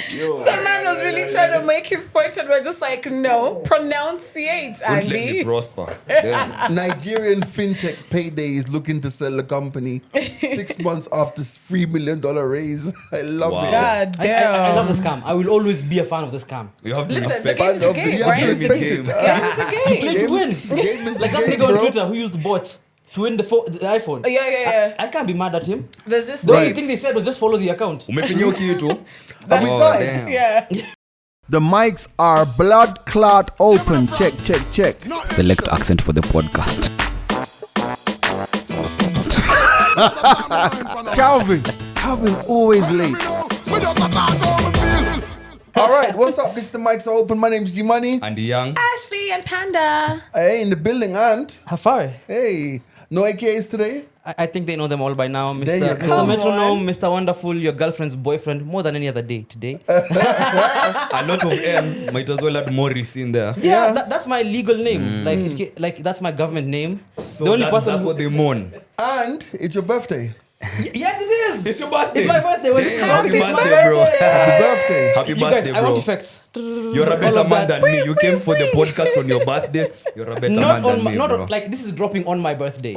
The man was really trying to make his point, and we're just like, no, pronunciate, Won't let me Andy. prosper. Damn. Nigerian fintech payday is looking to sell the company 6 months after $3 million raise. I love Wow. it. God damn. I love the scam. I will always be a fan of the scam. You have to Listen, the respect. game is a You game, have to right? respect Game. it. Game is a game. Play to win. Game is the Like that game, nigga on bro. Twitter who used bots to win the iPhone. Yeah. I can't be mad at him. There's this The only dude. thing they said was just follow the account. Umefinywa kitu. Have we started? damn. Yeah. The mics are blood clot open. Check. Select accent for the podcast. Calvin always late. All right, what's up? This is the mics are open. My name's G Money. And the young. Ashley and Panda. Hey, in the building, and Hafare. hey, no AKAs today. I think they know them all by now. There you Mr. go. Mr. Metronome, Mr. Wonderful, your girlfriend's boyfriend, more than any other day today. A lot of M's. Might as well add Morris in there. Yeah, that's my legal name. Like that's my government name. So the only that's person what they mourn. And it's your birthday. Yes, it is. It's your birthday. It's my birthday. When Damn, it's happy my birthday, birthday. bro. Happy birthday. Happy You birthday, guys, bro. I want effects. You're a All better of man that. than me. You came for the podcast on your birthday. You're a better Not man on than my, me, not bro. on, like this is dropping on my birthday.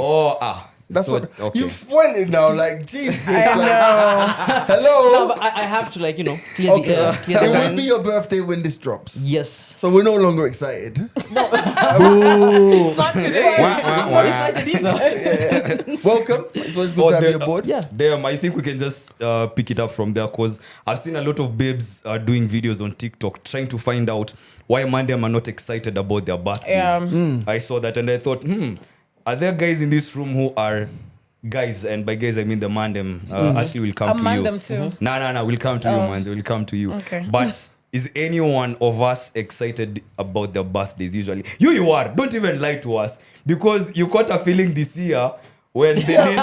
That's So, what okay. you've spoiled it now. Like Jesus. I Like, know. hello. No, but I have to clear the Okay. air, clear the It will line. be your birthday when this drops. Yes. So we're no longer excited. It's not today. I'm not excited either. Welcome. It's always good to have you aboard. Yeah. Damn, I think we can just pick it up from there because I've seen a lot of babes doing videos on TikTok trying to find out why Mandem are not excited about their birthdays. Yeah. I saw that and I thought, are there guys in this room who are guys? And by guys, I mean the Mandem. Ashley will come to you. Mandem too. No, we'll come to you, man. We'll come to you. Okay. But is any one of us excited about their birthdays usually? You are. Don't even lie to us because you caught a feeling this year when they did.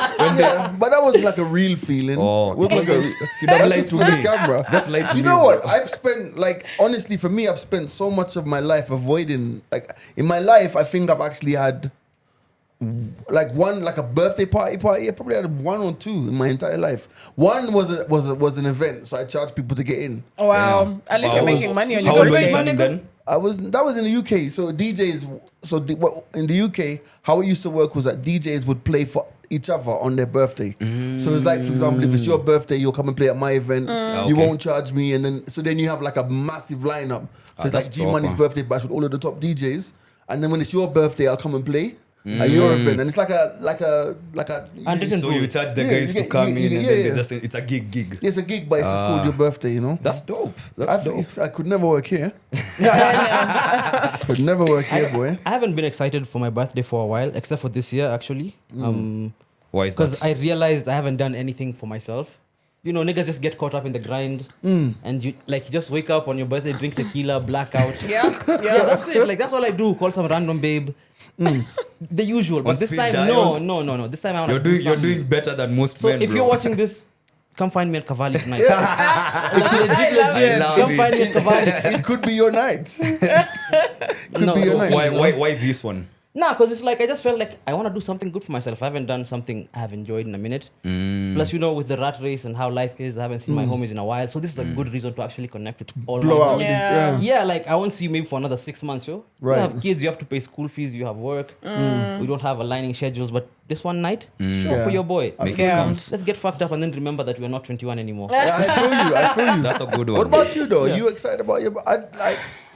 But that was like a real feeling. Oh, it was like a See, that that's lied just to for the me. camera. Just lied to Do you me, know what? bro. I've spent honestly for me, I've spent so much of my life avoiding in my life. I think I've actually had a birthday party. I probably had one or two in my entire life. One was an event, so I charged people to get in. Wow. At least you're making money on your How old were you birthday. turning then? That was in the UK. So DJs, in the UK, how it used to work was that DJs would play for each other on their birthday. So it's like, for example, if it's your birthday, you'll come and play at my event. You Okay. won't charge me, and then you have like a massive lineup. So it's that's like G Money's proper. birthday bash with all of the top DJs, and then when it's your birthday, I'll come and play at your event, and it's like a. Unwritten So rule. you charge the Yeah, guys you to get- come you in get- and yeah, then yeah. they just it's a gig. It's a gig, but it's just called your birthday, you know. That's dope. That's dope. I could never work here. Could never work here, boy. I haven't been excited for my birthday for a while, except for this year actually. Why is Because that? I realized I haven't done anything for myself. You know, niggas just get caught up in the grind, and you just wake up on your birthday, drink tequila, blackout. Yeah. Yeah, that's it. Like that's all I do. Call some random babe. The usual. But On this speed time, dial? no. This time I want You're doing better than most So men, if bro. you're watching this, come find me at Cavalli tonight. I love Come it. find me at Cavalli. It could be your night. Could No, be your so night. Why this one? Nah, because it's like I just felt like I want to do something good for myself. I haven't done something I have enjoyed in a minute. Plus, with the rat race and how life is, I haven't seen my homies in a while. So this is a good reason to actually connect with all Blow my out. homies. Yeah. Yeah, like I won't see you maybe for another 6 months, yo. Right. You have kids, you have to pay school fees, you have work. We don't have aligning schedules, but this one night, sure, Yeah. for your boy. Make Yeah. it count. Let's get fucked up and then remember that we're not 21 anymore. Yeah, I feel you. That's a good one. What about you though? Yeah. Are you excited about your?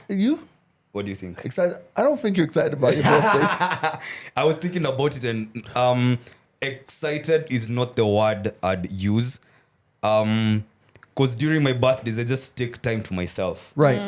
You What do you think? excited? I don't think you're excited about your birthday. I was thinking about it and excited is not the word I'd use. Because during my birthdays, I just take time to myself. Right.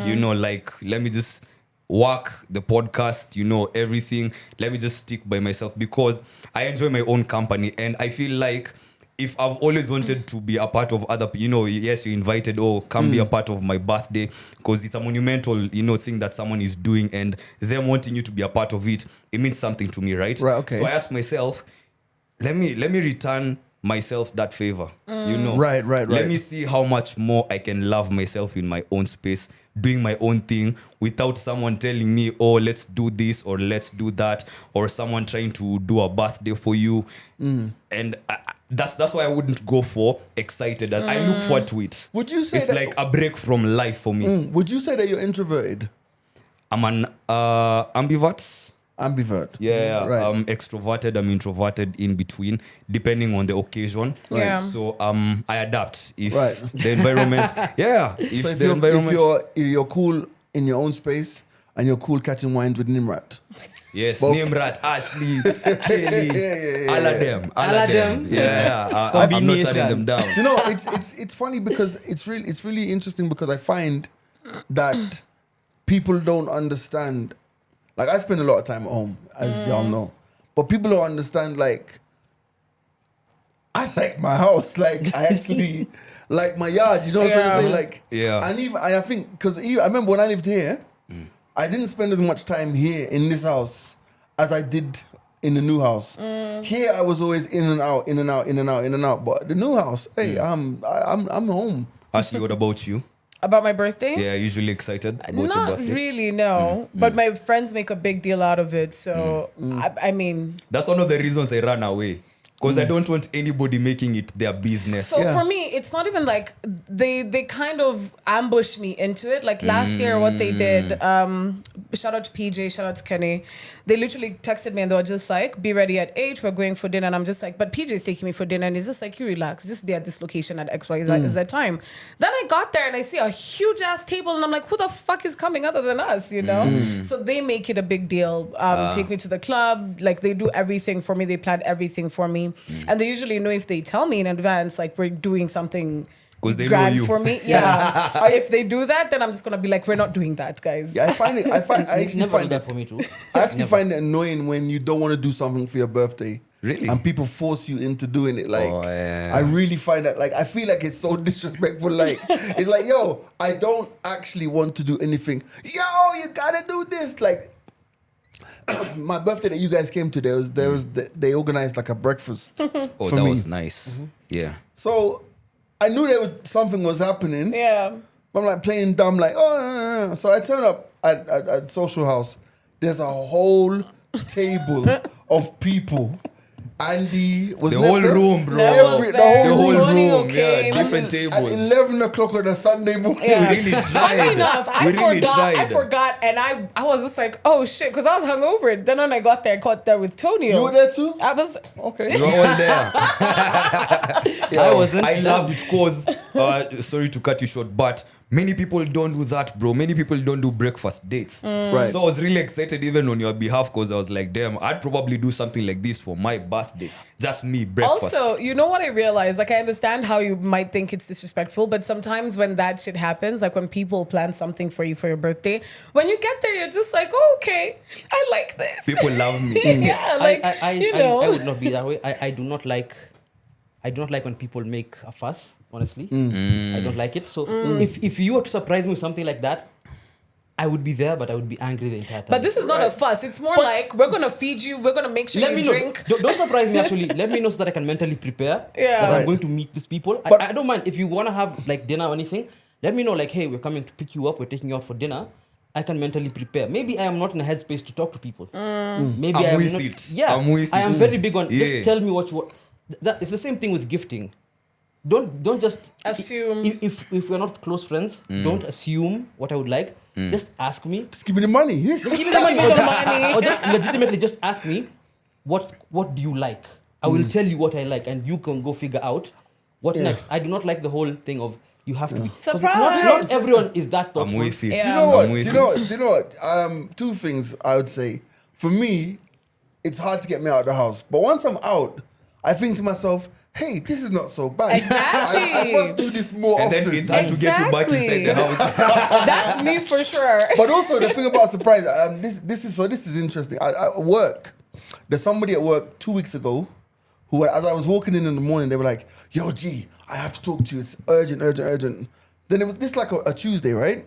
Let me just work the podcast, everything. Let me just stick by myself because I enjoy my own company. And I feel like if I've always wanted to be a part of other people, yes, you invited, come be a part of my birthday because it's a monumental, thing that someone is doing and them wanting you to be a part of it, it means something to me, right? Right, okay. So I asked myself, let me return myself that favor, Right. Let me see how much more I can love myself in my own space, doing my own thing without someone telling me, let's do this or let's do that, or someone trying to do a birthday for you. And that's why I wouldn't go for excited. I look forward to it. Would you say It's that- like a break from life for me. Would you say that you're introverted? I'm an ambivert. Ambivert. Yeah, Right. I'm extroverted, I'm introverted, in between, depending on the occasion. Right. Yeah. So I adapt if Right. the environment. Yeah, if So if the you're, environment. if you're cool in your own space and you're cool catching wines with Nimrat. Yes, Both. Nimrat, Ashley, Kelly, yeah, all of them, all All of of them. them. Yeah, I'm not Combination. turning them down. Do you know, it's funny because it's really interesting because I find that people don't understand. Like, I spend a lot of time at home, as y'all know, but people don't understand. Like, I like my house. Like, I actually like my yard. You know what I'm trying to say? Like, Yeah. and I think because I remember when I lived here, I didn't spend as much time here in this house as I did in the new house. Here, I was always in and out, in and out, in and out, in and out. But the new house, hey, I'm home. Ashley, what about you? About my birthday? Yeah, usually excited about your Not birthday. really, no. But my friends make a big deal out of it. So, I mean, That's one of the reasons I ran away. Because I don't want anybody making it their business. so Yeah. for me, it's not even like they kind of ambushed me into it. Like last year, what they did, shout out to PJ, shout out to Kenny. They literally texted me and they were just like, be ready at 8, we're going for dinner. And I'm just like, but PJ's taking me for dinner. And he's just like, you relax, just be at this location at XY is that time. Then I got there and I see a huge ass table and I'm like, who the fuck is coming other than us, you know? So they make it a big deal. Take me to the club. Like they do everything for me. They plan everything for me. And they usually know if they tell me in advance, like we're doing something 'Cause they know grand you. for me. Yeah. If they do that, then I'm just gonna be like, we're not doing that, guys. Yeah, I It's actually never find done that it. for me too. I actually find it annoying when you don't want to do something for your birthday. Really? And people force you into doing it. Like, Oh, yeah. I really find that, like, I feel like it's so disrespectful. Like, it's like, yo, I don't actually want to do anything. Yo, you gotta do this. Like, my birthday that you guys came to, they organized like a breakfast. Oh, for that me. was nice. Yeah. So I knew something was happening. Yeah. I'm like playing dumb, like, oh. So I turn up at Social House. There's a whole table of people. Andy was The there. whole room, bro. Never was The there. whole Antonio room, yeah, came. different At tables. 11 o'clock on a Sunday morning. Yeah. We really Funny tried. enough, I We really forgot, tried. and I was just like, oh shit, because I was hungover. Then when I got there, I caught there with Tonio. You were there too? I was. Okay. We were all there. I wasn't. I loved it because, sorry to cut you short, but many people don't do that, bro. Many people don't do breakfast dates. Right. So I was really excited even on your behalf because I was like, damn, I'd probably do something like this for my birthday. Just me, breakfast. Also, you know what I realized? Like, I understand how you might think it's disrespectful, but sometimes when that shit happens, like when people plan something for you for your birthday, when you get there, you're just like, oh, okay, I like this. People love me. Yeah, like, you know. I would not be that way. I do not like when people make a fuss, honestly. I don't like it. So if you were to surprise me with something like that, I would be there, but I would be angry the entire time. But this is not a fuss. It's more like, we're going to feed you. We're going to make sure Let you me drink. know. Don't surprise me, actually. Let me know so that I can mentally prepare Yeah. that Right. I'm going to meet these people. But- I don't mind. If you want to have like dinner or anything, let me know, like, hey, we're coming to pick you up. We're taking you out for dinner. I can mentally prepare. Maybe I am not in a headspace to talk to people. Maybe I'm I am with not. it. Yeah, I'm with I am it. very big on Yeah. just tell me what you want. That it's the same thing with gifting. Don't just Assume. if we're not close friends. Don't assume what I would like. Just ask me. Just give me the money. Just give me the money. Give me the money. Or just legitimately just ask me what do you like. I will tell you what I like, and you can go figure out what Yeah. next. I do not like the whole thing of you have to be. 'Cause Surprise! Not everyone is that thoughtful. I'm with it. Yeah. Do you know what? I'm with Do it. you know what? Two things I would say. For me, it's hard to get me out of the house. But once I'm out, I think to myself, hey, this is not so bad. Exactly. I must do this more And often. then it's hard to get you back inside the house. That's me for sure. But also the thing about surprise, this is interesting. At work, there's somebody at work 2 weeks ago who, as I was walking in the morning, they were like, "Yo, G, I have to talk to you. It's urgent." Then it was this like a Tuesday, right?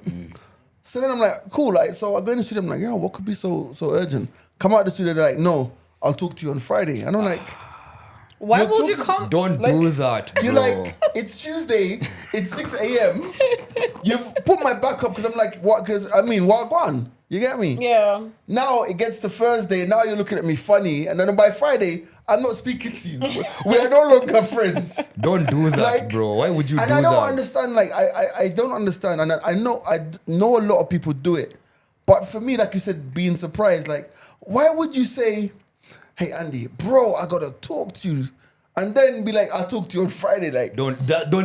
So then I'm like, cool. Like, so I go in the studio. I'm like, yo, what could be so urgent? Come out the studio. They're like, no, I'll talk to you on Friday. And I'm like, Why You're would you talking- come? Don't Like, do that, bro. you're like, it's Tuesday, it's 6 a.m. You've put my back up because I'm like, what? Because I mean, what gone? You get me? Yeah. Now it gets to Thursday, now you're looking at me funny, and then by Friday, I'm not speaking to you. We are no longer friends. Don't do that, Like, bro. Why would you do And that? I don't understand, like, I don't understand, and I know a lot of people do it. But for me, like you said, being surprised, like, why would you say, hey, Andy, bro, I gotta talk to you, and then be like, I'll talk to you on Friday, like, Don't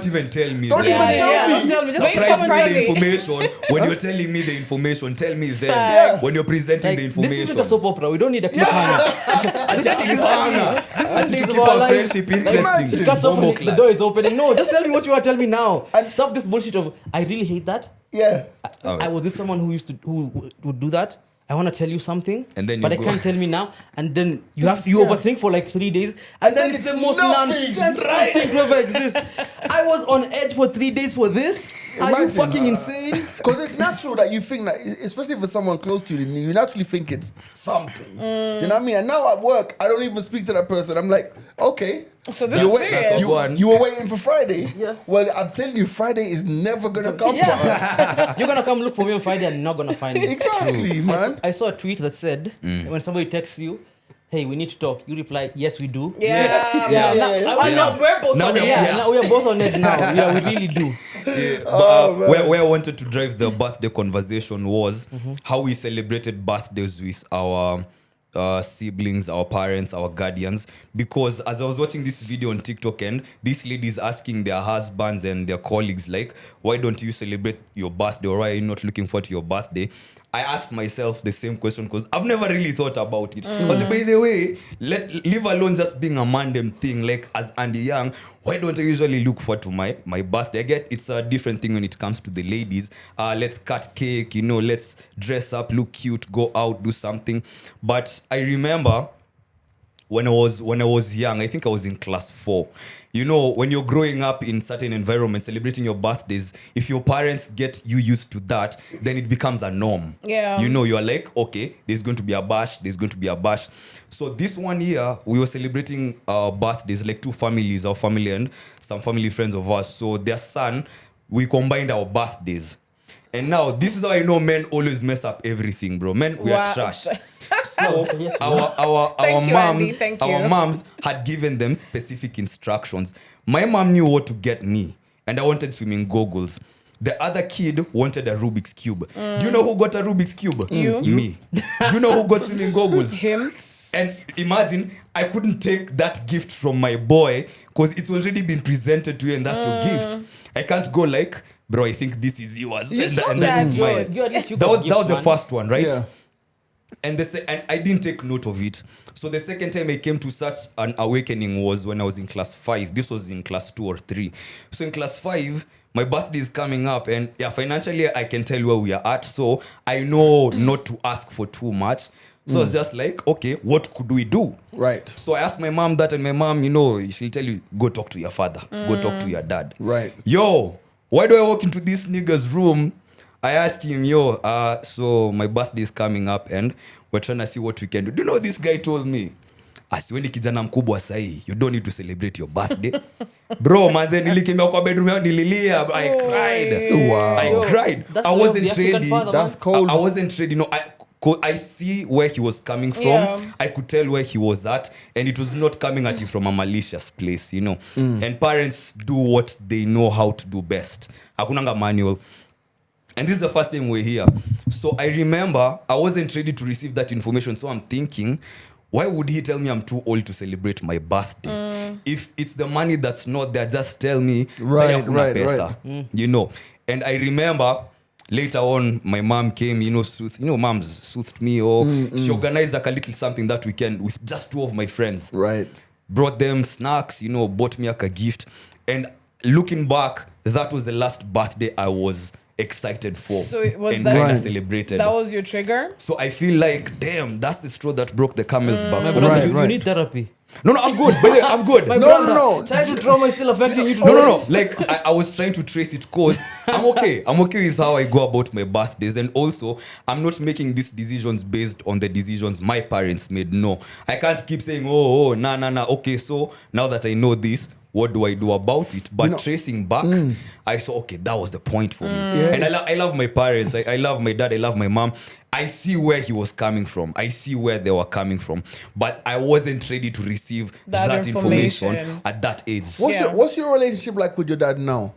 even tell me. Don't that. even tell me. Don't tell me. Just Wait for Surprise me with Friday. the information. When you're telling me the information, tell me then. Facts. When you're presenting like, the this information. isn't a soap opera. We don't need a cliffhanger. This is cliffhanger. This And is to days keep of our our lives. friendship imagine. interesting. It cuts off Momo when the clad. door is opening. No, just tell me what you are telling me now. And- Stop this bullshit of I really hate that. yeah. I was with someone who would do that. I want to tell you something, And then you but I go. can't tell me now. And then you Yeah. overthink for like 3 days, and then then it's the it's most nothing. nonsensical thing to ever exist. I was on edge for 3 days for this. Are you Imagine, fucking insane? Because it's natural that you think that, especially for someone close to you, you naturally think it's something. Do you know what I mean? And now at work, I don't even speak to that person. I'm like, okay. So this You is were, serious. That's what one. you were waiting for Friday. Yeah. Well, I'm telling you, Friday is never gonna come for us. Yeah. You're gonna come look for me on Friday and not gonna find me. Exactly, man. I saw a tweet that said when somebody texts you, hey, we need to talk, you reply, yes, we do. Yeah. Yeah. Oh, no, we're both Now on we it. are- Yeah, Yes. now we are both on edge now. Yeah, we really do. Where I wanted to drive the birthday conversation was how we celebrated birthdays with our siblings, our parents, our guardians. Because as I was watching this video on TikTok, and these ladies asking their husbands and their colleagues, like, why don't you celebrate your birthday, or why are you not looking forward to your birthday? I asked myself the same question because I've never really thought about it. But by the way, leave alone just being a random thing, like as Andy Young, why don't I usually look forward to my birthday? I get it's a different thing when it comes to the ladies. Let's cut cake, let's dress up, look cute, go out, do something. But I remember when I was young, I think I was in class 4. When you're growing up in certain environments, celebrating your birthdays, if your parents get you used to that, then it becomes a norm. Yeah. You are like, okay, there's going to be a bash. So this one year, we were celebrating our birthdays, like 2 families, our family and some family friends of ours. So their son, we combined our birthdays. And now, this is how I know men always mess up everything, bro. Men, we Wow. are trash. So Yes, our Thank you, Andy. moms, Thank our you. moms had given them specific instructions. My mom knew what to get me, and I wanted swimming goggles. The other kid wanted a Rubik's Cube. Do you know who got a Rubik's Cube? You. Me. Do you know who got swimming goggles? Him. And imagine, I couldn't take that gift from my boy because it's already been presented to you and that's your gift. I can't go like, bro, I think this is yours. You And, saw and that that, is yo. mine. You at least you That got was gifts, the man. first one, right? Yeah. And I didn't take note of it. So the second time I came to such an awakening was when I was in class 5. This was in class 2 or 3. So in class 5, my birthday is coming up, and financially I can tell where we are at. So I know not to ask for too much. So it's just like, okay, what could we do? Right. So I asked my mom that, and my mom, she'll tell you, go talk to your father, go talk to your dad. Right. Yo, why do I walk into this nigga's room? I asked him, so my birthday is coming up and we're trying to see what we can do. Do you know what this guy told me? Asiweni kijana mkubwa sahi, you don't need to celebrate your birthday. Bro, manze nilikimbia kwa bedroom yangu nililia. I cried. Wow. I cried. That's I the way of wasn't the African ready. father, That's cold. I wasn't ready. I see where he was coming from. Yeah. I could tell where he was at, and it was not coming at you from a malicious place, And parents do what they know how to do best. Hakunanga manual. And this is the first time we're here. So I remember I wasn't ready to receive that information. So I'm thinking, why would he tell me I'm too old to celebrate my birthday? If it's the money that's not there, just tell me. Right, "Saya hakuna right, pesa." right. And I remember later on, my mom came, moms soothed me, or she organized like a little something that weekend with just 2 of my friends. Right. Brought them snacks, bought me like a gift. And looking back, that was the last birthday I was excited for. So it was and that- kind Right. of celebrated. That was your trigger? So I feel like, damn, that's the straw that broke the camel's back. My for brother, Right, me. you right. need therapy. No, I'm good. By the way, I'm good. My No, brother, no. childhood trauma is still affecting you. No. Like I was trying to trace it because I'm okay. I'm okay with how I go about my birthdays, and also I'm not making these decisions based on the decisions my parents made. No, I can't keep saying, nah. Okay, so now that I know this, what do I do about it? But tracing back, I saw, okay, that was the point for me. Yeah, And I love my parents. I love my dad. I love my mom. I see where he was coming from. I see where they were coming from. But I wasn't ready to receive that information at that age. What's your relationship like with your dad now?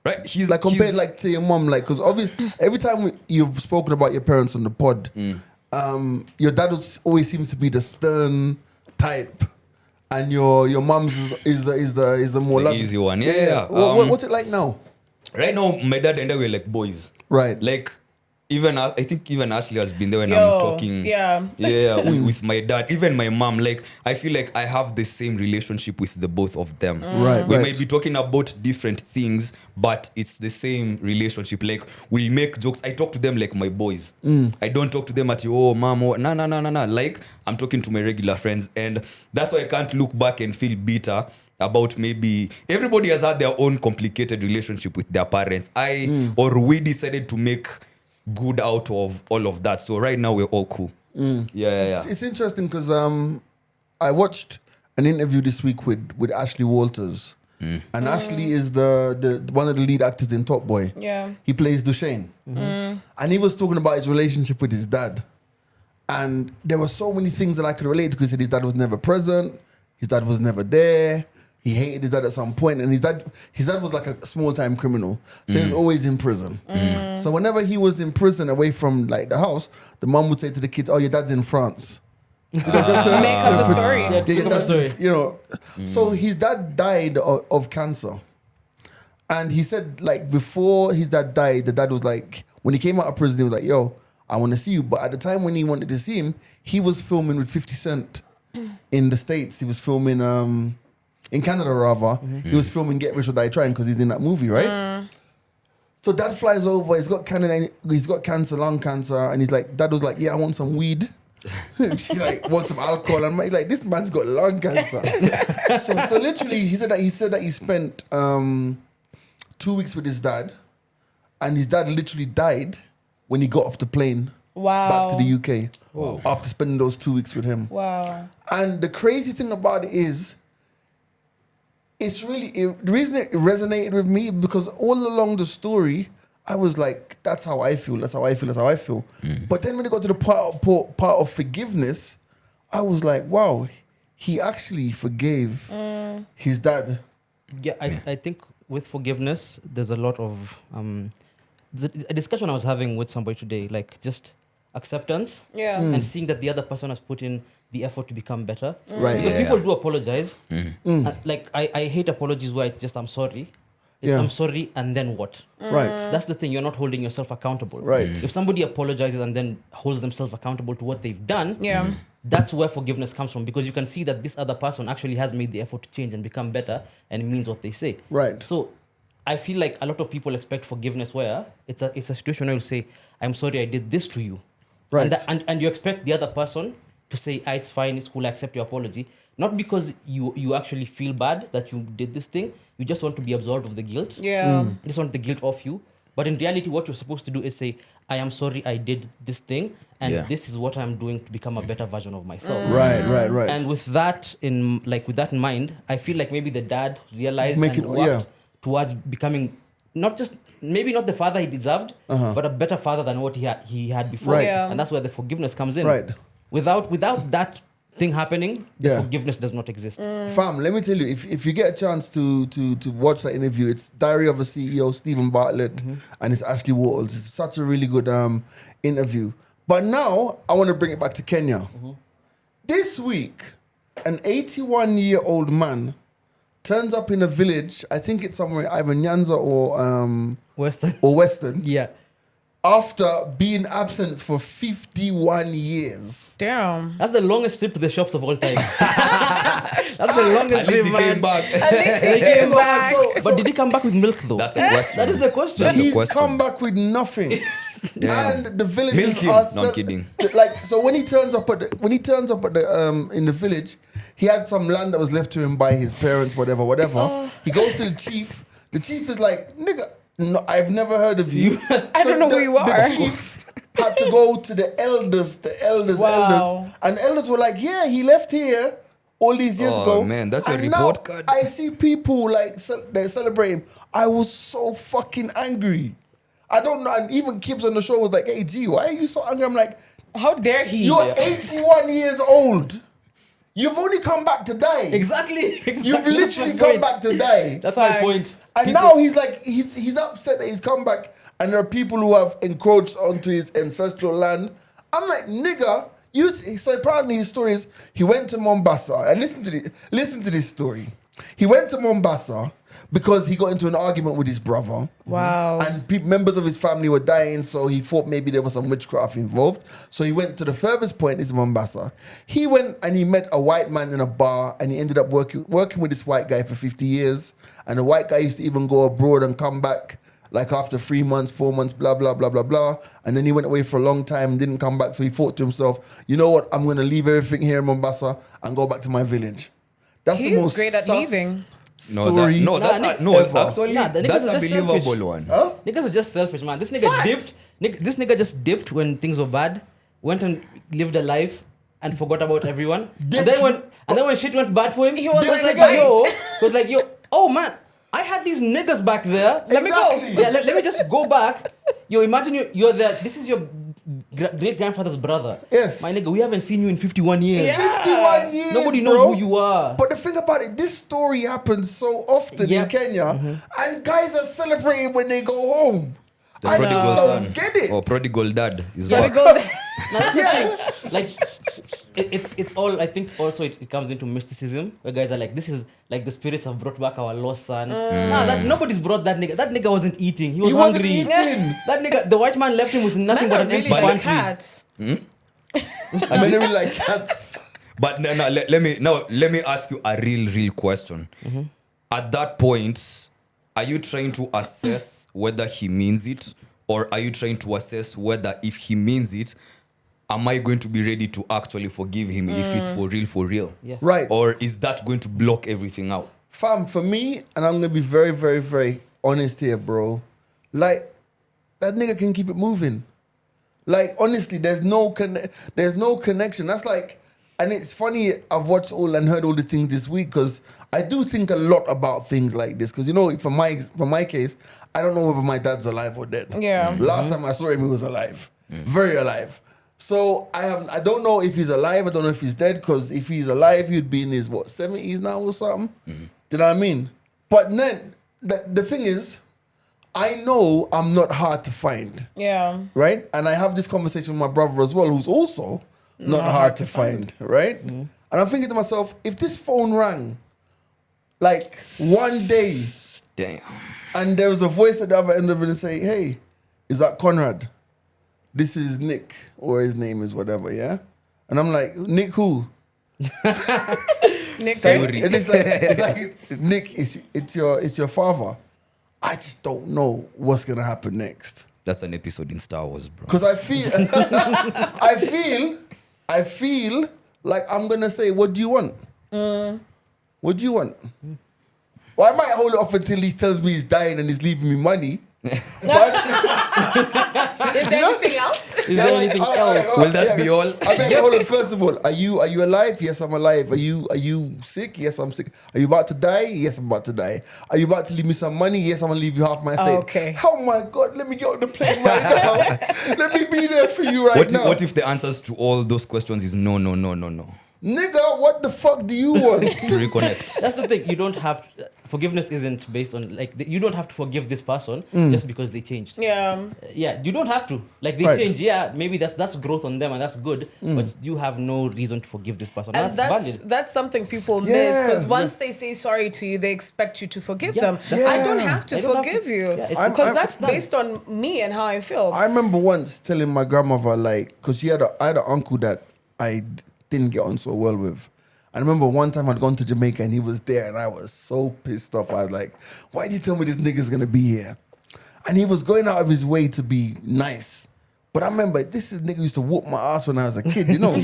Right? He's Like compared like to your mom, like, because obviously every time you've spoken about your parents on the pod, your dad always seems to be the stern type, and your mom's is the more the easy one. Yeah. What's it like now? Right now, my dad and I were like boys. Right. Like, I think even Ashley has been there when Yo, I'm talking. With my dad, even my mom. Like, I feel like I have the same relationship with the both of them. Right. We might be talking about different things, but it's the same relationship. Like, we make jokes. I talk to them like my boys. I don't talk to them at mom, no. Like, I'm talking to my regular friends, and that's why I can't look back and feel bitter about maybe everybody has had their own complicated relationship with their parents. Or we decided to make good out of all of that. So right now we're all cool. Yeah. It's interesting because I watched an interview this week with Ashley Walters, and Ashley is the one of the lead actors in Top Boy. Yeah. He plays Duchesne, and he was talking about his relationship with his dad, and there were so many things that I could relate to because he said his dad was never present, his dad was never there. He hated his dad at some point, and his dad was like a small-time criminal, so he was always in prison. So whenever he was in prison away from like the house, the mom would say to the kids, "Oh, your dad's in France." You know, just to Make up a story. Yeah, your dad's in, you know. So his dad died of cancer, and he said like before his dad died, the dad was like, when he came out of prison, he was like, "Yo, I want to see you." But at the time when he wanted to see him, he was filming with 50 Cent in the States. He was filming in Canada rather. He was filming Get Rich or Die Trying because he's in that movie, right? So dad flies over, he's got cancer, lung cancer, and he's like, dad was like, "Yeah, I want some weed." She like wants some alcohol, and I'm like, this man's got lung cancer. so literally he said that he spent 2 weeks with his dad, and his dad literally died when he got off the plane back to the UK after spending those 2 weeks with him. Wow. And the crazy thing about it is, the reason it resonated with me because all along the story, I was like, that's how I feel. But then when it got to the part of forgiveness, I was like, wow, he actually forgave his dad. Yeah, I think with forgiveness, there's a lot of a discussion I was having with somebody today, like just acceptance and seeing that the other person has put in the effort to become better. Right. Because people do apologize. Like I hate apologies where it's just I'm sorry. It's I'm sorry and then what? Right. That's the thing. You're not holding yourself accountable. Right. If somebody apologizes and then holds themselves accountable to what they've done, that's where forgiveness comes from, because you can see that this other person actually has made the effort to change and become better and means what they say. Right. So I feel like a lot of people expect forgiveness where it's a situation where you say, I'm sorry I did this to you. Right. And you expect the other person to say, it's fine, it's cool, I accept your apology. Not because you actually feel bad that you did this thing. You just want to be absolved of the guilt. Yeah. You just want the guilt off you. But in reality, what you're supposed to do is say, I am sorry I did this thing, and this is what I'm doing to become a better version of myself. Right. And with that in mind, I feel like maybe the dad realized and worked towards becoming maybe not the father he deserved, but a better father than what he had before. Right. Yeah. And that's where the forgiveness comes in. Right. Without that thing happening, the forgiveness does not exist. Fam, let me tell you, if you get a chance to watch that interview, it's Diary of a CEO, Stephen Bartlett, and it's Ashley Walters. It's such a really good interview. But now, I want to bring it back to Kenya. This week, an 81-year-old man turns up in a village, I think it's somewhere either Nyanza or Western. Yeah. After being absent for 51 years. Damn. That's the longest trip to the shops of all time. That's the longest At least trip, he man. came back. At least he came back. But did he come back with milk though? That's the question. That is the question. That's the He's question. come back with nothing. And the villagers Milk him. are No, I'm kidding. Like, so when he turns up at the in the village, he had some land that was left to him by his parents, whatever. He goes to the chief. The chief is like, nigga, no, I've never heard of you. I don't know who you are. The chief had to go to the elders. Wow. And the elders were like, yeah, he left here all these years ago. Oh, man, that's your And report now card. I see people like they're celebrating. I was so fucking angry. I don't know. And even Kibbs on the show was like, hey, G, why are you so angry? I'm like, How dare he? you're 81 years old. You've only come back to die. Exactly. You've literally come back to die. That's my Facts. point. And now he's like, he's upset that he's come back and there are people who have encroached onto his ancestral land. I'm like, nigga, so apparently his story is he went to Mombasa and listen to this story. He went to Mombasa because he got into an argument with his brother. Wow. And members of his family were dying, so he thought maybe there was some witchcraft involved. So he went to the furthest point, is Mombasa. He went and he met a white man in a bar, and he ended up working with this white guy for 50 years. And the white guy used to even go abroad and come back like after 3 months, 4 months, blah, blah, blah, blah, blah. And then he went away for a long time and didn't come back. So he thought to himself, you know what, I'm going to leave everything here in Mombasa and go back to my village. That's the He's most great at sus leaving. story. Actually, Nah, the niggas that's are a just believable selfish. one. Huh? Niggas are just selfish, man. This nigga dipped. This nigga just dipped when things were bad, went and lived a life and forgot about everyone. Dipped. And then when shit went bad for him, He was Dipped like, again. oh man, I had these niggas back there. Let me go. Exactly. Yeah, let me just go back. Yo, imagine you're there. This is your great grandfather's brother. Yes. My nigga, we haven't seen you in 51 years. Yeah. 51 years, Nobody knows bro. who you are. But the thing about it, this story happens so often Yep. in Kenya, and guys are celebrating when they go home. The I prodigal just don't son get it. or prodigal dad is Let me back. go there. Now, that's the Yes. thing. Like, it's all. I think also it comes into mysticism, where guys are like, "This is like the spirits have brought back our lost son." Nah, that nobody's brought that nigga. That nigga wasn't eating. He was He wasn't hungry. eating. That nigga, the white man left him with nothing Men but are an really empty like pantry. cats. Men are really like cats. But let me ask you a real question. At that point, are you trying to assess whether he means it, or are you trying to assess whether if he means it, am I going to be ready to actually forgive him if it's for real? Yeah. Right. Or is that going to block everything out? Fam, for me, and I'm going to be very, very, very honest here, bro. Like, that nigga can keep it moving. Like, honestly, there's no connection. That's like, and it's funny, I've watched all and heard all the things this week because I do think a lot about things like this. Because, you know, for my case, I don't know whether my dad's alive or dead. Yeah. Last time I saw him, he was alive. Very alive. So I don't know if he's alive. I don't know if he's dead. Because if he's alive, he'd be in his, 70s now or something? Do you know what I mean? But then, the thing is, I know I'm not hard to find. Yeah. Right? And I have this conversation with my brother as well, who's also not hard to find. Right? And I'm thinking to myself, if this phone rang, like one day, Damn. and there was a voice at the other end of it and say, hey, is that Conrad? This is Nick, or his name is whatever, yeah? And I'm like, Nick who? Nick. Fury. And it's like Nick, it's your father. I just don't know what's gonna happen next. That's an episode in Star Wars, bro. Because I feel like I'm gonna say, what do you want? What do you want? Well, I might hold it off until he tells me he's dying and he's leaving me money. But Is there anything else? Is there anything else? Will that be all? I mean, hold on. First of all, are you alive? Yes, I'm alive. Are you sick? Yes, I'm sick. Are you about to die? Yes, I'm about to die. Are you about to leave me some money? Yes, I'm gonna leave you half my estate. Okay. Oh my God, let me get on the plane right now. Let me be there for you now. What if the answers to all those questions is no? Nigga, what the fuck do you want? To reconnect. That's the thing. You don't have forgiveness isn't based on like you don't have to forgive this person just because they changed. Yeah. Yeah, you don't have to. Like they Right. change. Yeah, maybe that's growth on them and that's good. But you have no reason to forgive this person. And That's valid. that's something people miss Yeah. because once they say sorry to you, they expect you to forgive Yeah. them. Yeah. I don't have to I don't have forgive to- you Yeah, it's- because that's it's done. based on me and how I feel. I remember once telling my grandmother, like, because I had an uncle that I didn't get on so well with. I remember one time I'd gone to Jamaica and he was there and I was so pissed off. I was like, why did you tell me this nigga's gonna be here? And he was going out of his way to be nice. But I remember this nigga used to whoop my ass when I was a kid, you know?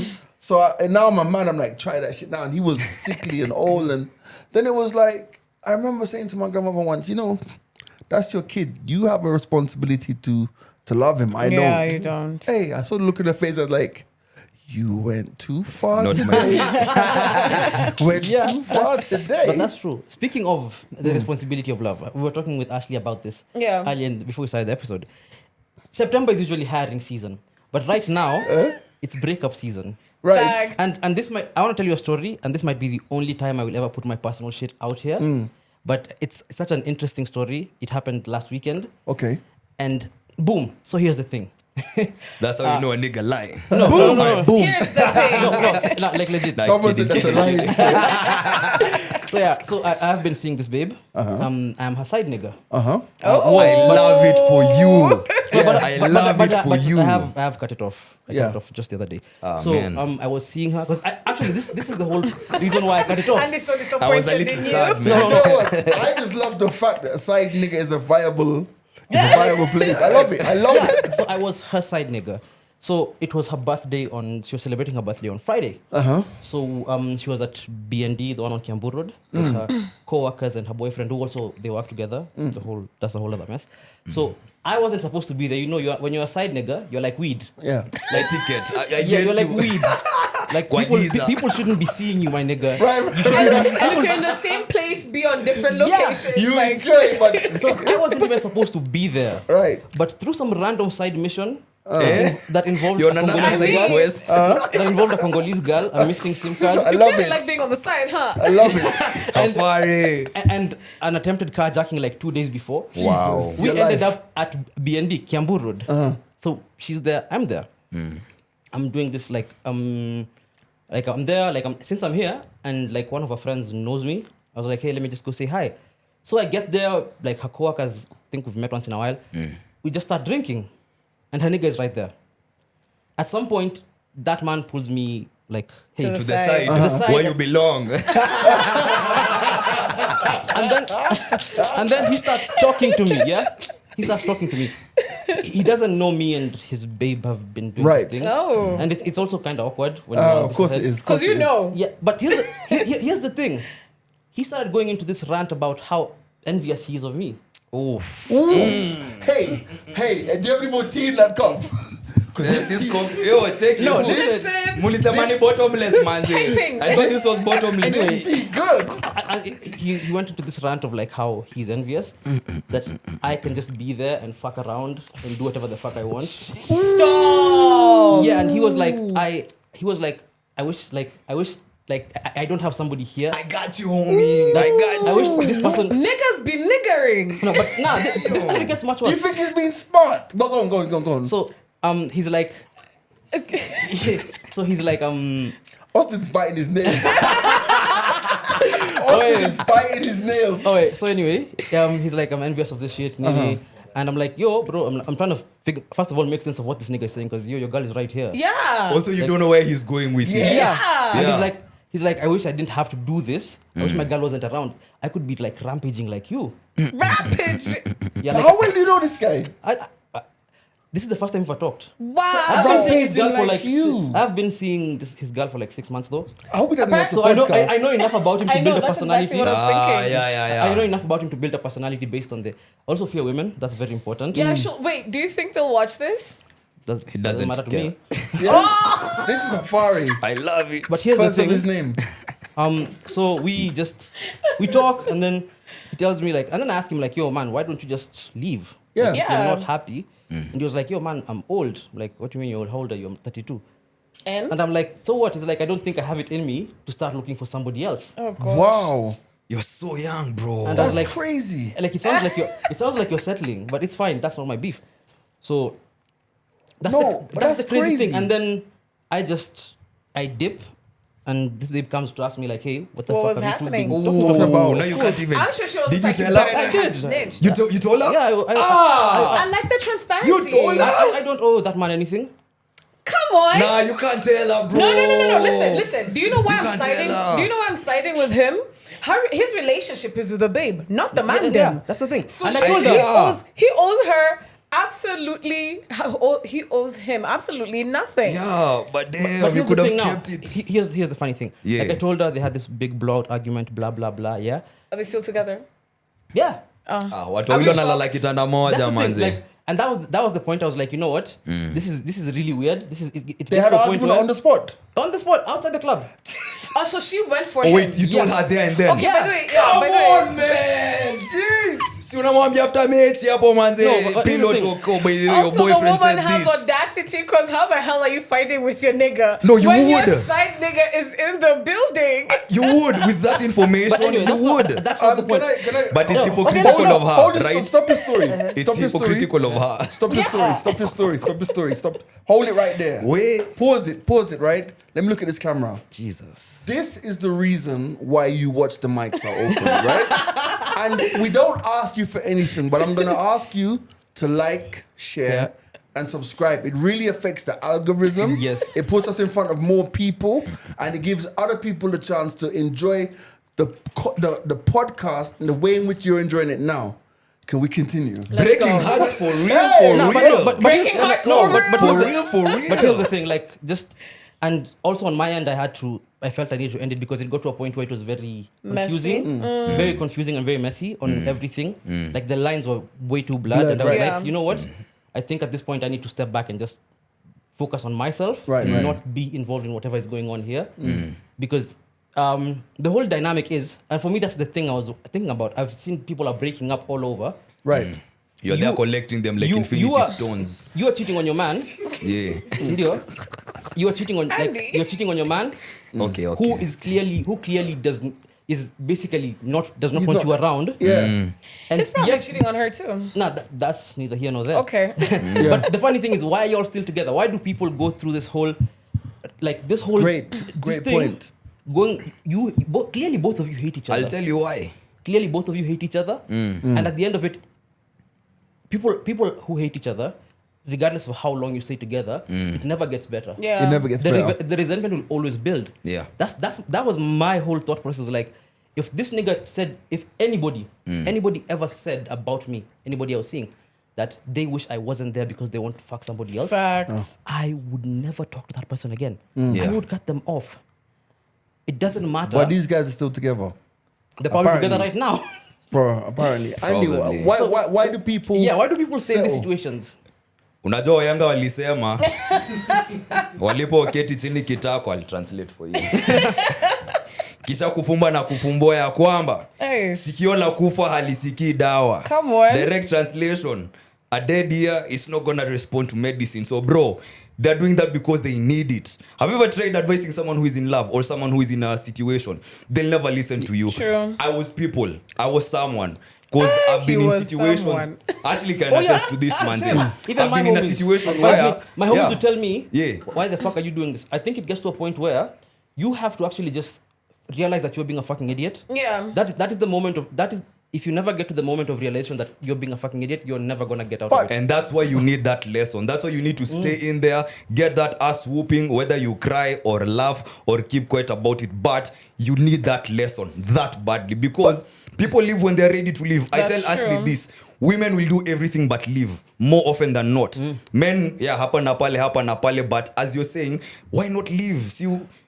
And now my man, I'm like, try that shit now. And he was sickly and old. And then it was like, I remember saying to my grandmother once, you know, that's your kid. You have a responsibility to love him. I don't. Yeah, you don't. Hey, I saw the look in her face. I was like, you went too far Not today. Went Yeah, too far today. But that's true. Speaking of the responsibility of love, we were talking with Ashley about this Yeah. earlier before we started the episode. September is usually hiring season, but right now it's breakup season. Right. Facts. And this might, I want to tell you a story, and this might be the only time I will ever put my personal shit out here. But it's such an interesting story. It happened last weekend, Okay. and boom. So here's the thing. That's how you know a nigga lying. No. Boom. Here's the thing. No, like legit. Like, Someone said that's a lie. So yeah, so I've been seeing this babe. I'm her side nigga. Uh-huh. Oh. I love it for you. I love it for but you. I have cut it off. I cut Yeah. it off just the other day. Ah, So man. I was seeing her because actually this is the whole reason why I cut it off. And it's so I was a disappointed little in sad, you. man. You know what? I just love the fact that a side nigga is a viable place. I love it. I love it. So I was her side nigga. So it was her birthday she was celebrating her birthday on Friday. Uh-huh. So she was at BND, the one on Kiambu Road, with her co-workers and her boyfriend, who also they work together. That's a whole other mess. So I wasn't supposed to be there. You know, when you're a side nigga, you're like weed. Yeah. Like tickets. I Yeah, get you're like you. weed. Like Guadiza. people shouldn't be seeing you, my nigga. Right. And if you're in the same place, be on different locations. You like, enjoy it, but So I wasn't even supposed to be there. right. But through some random side mission Eh? that involved You're a on another Congolese side girl, quest. that involved a Congolese girl, a missing SIM card, I you love kind of it. like being on the side, huh? I love it. Hafare. and an attempted carjacking like 2 days before. Wow. Jesus, We your ended life. up at BND, Kiambu Road. So she's there, I'm there. I'm doing this like I'm there, since I'm here, and like one of her friends knows me, I was like, hey, let me just go say hi. So I get there, like her coworkers think we've met once in a while. We just start drinking, and her nigga is right there. At some point, that man pulls me like, hey, To To the the side. side. the side. Where you belong. and then he starts talking to me. Yeah, he starts talking to me. He doesn't know me and his babe have been doing Right. this thing. Oh. And it's also kind of awkward when you're on Of this course side. it is. Because you know. Yeah, but here's the thing. He started going into this rant about how envious he is of me. Oof. Ooh. Hey, do you have any more tea in that cup? Yo, take No, it. listen. Mulisa money bottomless, man. Piping. I thought this was bottomless. This tea good. And he went into this rant of like how he's envious that I can just be there and fuck around and do whatever the fuck I want. Stop. Yeah, and he was like, I wish I don't have somebody here. I got you, homie. I I got you. wish this person. Niggas be niggering. No, but nah, this story gets much Do you worse. think he's being smart? But go on. So he's like, Austin's biting his nails. Austin is biting his nails. oh wait, so anyway, he's like, I'm envious of this shit, nini. And I'm like, yo, bro, I'm trying to first of all make sense of what this nigga is saying, because your girl is right here. Yeah. Also, you don't know where he's going with it. Yeah. And Yeah. he's like, I wish I didn't have to do this. I wish my girl wasn't around. I could be like rampaging like you. Rampage. Yeah, How like, well do you know this guy? this is the first time we've ever talked. Wow. I've been seeing his girl Rampaging for like like you. I've been seeing his girl for like 6 months though. I hope he doesn't watch the So I podcast. know enough about him to I build know, a that's personality. exactly what I was thinking. Yeah. I know enough about him to build a personality based on the. Also, fear women. That's very important. Yeah, sure. Wait, do you think they'll watch this? Doesn't doesn't matter to care. me. Yeah. This is Hafare. I love it. But here's First the of thing. his name. So we talk, and then he tells me like, and then I ask him like, yo, man, why don't you just leave? Yeah. Like, if Yeah. you're not happy. And he was like, yo, man, I'm old. Like, what do you mean you're old? How old are you? I'm 32. And? And I'm like, so what? He's like, I don't think I have it in me to start looking for somebody else. Oh, gosh. Wow. You're so young, bro. And I That's was like, crazy. Like it sounds like you're settling, but it's fine. That's not my beef. So that's That's the crazy crazy. thing. And then I dip, and this babe comes to ask me like, hey, what the What fuck was are you happening? two talking Ooh, about? now you can't even. I'm sure she was Did you like, tell you her? better I not have did. snitched. You told her? Yeah, I like the transparency. You told her? I don't owe that man anything. Come on. Nah, you can't tell her, bro. No. Listen. Do you know why You I'm can't siding? tell her. Do you know why I'm siding with him? His relationship is with the babe, not the man. Yeah, Them. that's the thing. So And I told he her, owes her absolutely. He owes him absolutely nothing. Yeah, but damn, you here's could the have thing now. kept it. Here's the funny thing. Yeah. Like I told her they had this big blowout argument, blah blah blah. Yeah. Are they still together? Yeah. Watu Are we wawili wanalala shocked? kitanda That's moja the thing. manze. Like, and that was the point. I was like, you know what? This is really weird. This is it They gets had to an a point argument where on the spot. on the spot outside the club. Oh, so she went for Oh him. wait, you told Yeah. her there and then. Okay, by the way, yeah, Come by the way, on, man. Jeez. Si unamwambia after mechi hapo manze, No, but pillow here's the thing. talk, oh, your Also, the boyfriend woman said has this. audacity because how the hell are you fighting with your nigga? No, you when your would. side nigga is in the building. You would, with that information, But anyway, you that's would. not, that's not the point. Can I? But it's No. hypocritical Hold of on, her, hold this, right? stop your story. It's Stop your story. hypocritical of her. Stop your story. Stop your story. Stop your story. Stop. Hold it right there. Wait. Pause it. Pause it. Right. Let me look at this camera. Jesus. This is the reason why you watch the mics are open, right? And we don't ask you for anything, but I'm gonna ask you to like, share, and subscribe. It really affects the algorithm. Yes. It puts us in front of more people, and it gives other people the chance to enjoy the podcast in the way in which you're enjoying it now. Can we continue? Breaking go. hearts for real, Hey! for No, real. Breaking hearts for real. For real. But here's the thing, like, just, and also on my end, I felt I needed to end it because it got to a point where it was very Messy. confusing, very confusing and very messy on everything. Like the lines were way too blurred, Blurred, and I was right. Yeah. like, you know what? I think at this point I need to step back and just focus on myself, Right, and right. not be involved in whatever is going on here, because the whole dynamic is, and for me that's the thing I was thinking about. I've seen people are breaking up all over. Right. You're there You- collecting them like you infinity are- stones. You are cheating on your man. Yeah. Sindio? You are cheating on Andy. you're cheating on your man. Okay. Who clearly does not He's want not- you around. Yeah. And He's probably yet, cheating on her too. nah, that's neither here nor there. Okay. Yeah. But the funny thing is, why are y'all still together? Why do people go through this whole this Great thing point. Clearly both of you hate each other. I'll tell you why. Clearly both of you hate each other, and at the end of it, people who hate each other, regardless of how long you stay together, it never gets better. Yeah. It never gets better. The resentment will always build. Yeah. That was my whole thought process. Like, if this nigga said, if anybody ever said about me, anybody I was seeing, that they wish I wasn't there because they want to fuck somebody else, Facts. I would never talk to that person again. Yeah. I would cut them off. It doesn't matter. But these guys are still together. They're probably apparently. together right now. Bro, apparently. Andy, Probably. why do people... Yeah, why do people stay in these settle? situations? Unajua wayanga walisema walipoketi chini kitako, I'll translate for you. Kisha kufumba na kufumbua ya kwamba Hey. sikio la kufa halisikii dawa. Come on. Direct translation, a dead ear is not gonna respond to medicine. So bro, they're doing that because they need it. Have you ever tried advising someone who is in love or someone who is in a situation? They'll never listen to you. True. I was someone. Because I've He been in was situations. someone. Ashley can Oh, yeah. attest to this, man. Same. Even I've my been in a homies. situation where My homies would tell me, Yeah. why the fuck are you doing this? I think it gets to a point where you have to actually just realize that you're being a fucking idiot. Yeah. That is the moment of, if you never get to the moment of realization that you're being a fucking idiot, you're never gonna get out of it. And that's why you need that lesson. That's why you need to stay in there, get that ass whooping, whether you cry or laugh or keep quiet about it. But you need that lesson that badly because people live when they're ready to live. I That's tell Ashley true. this. Women will do everything but live more often than not. Men, yeah, hapa na pale. But as you're saying, why not live? See,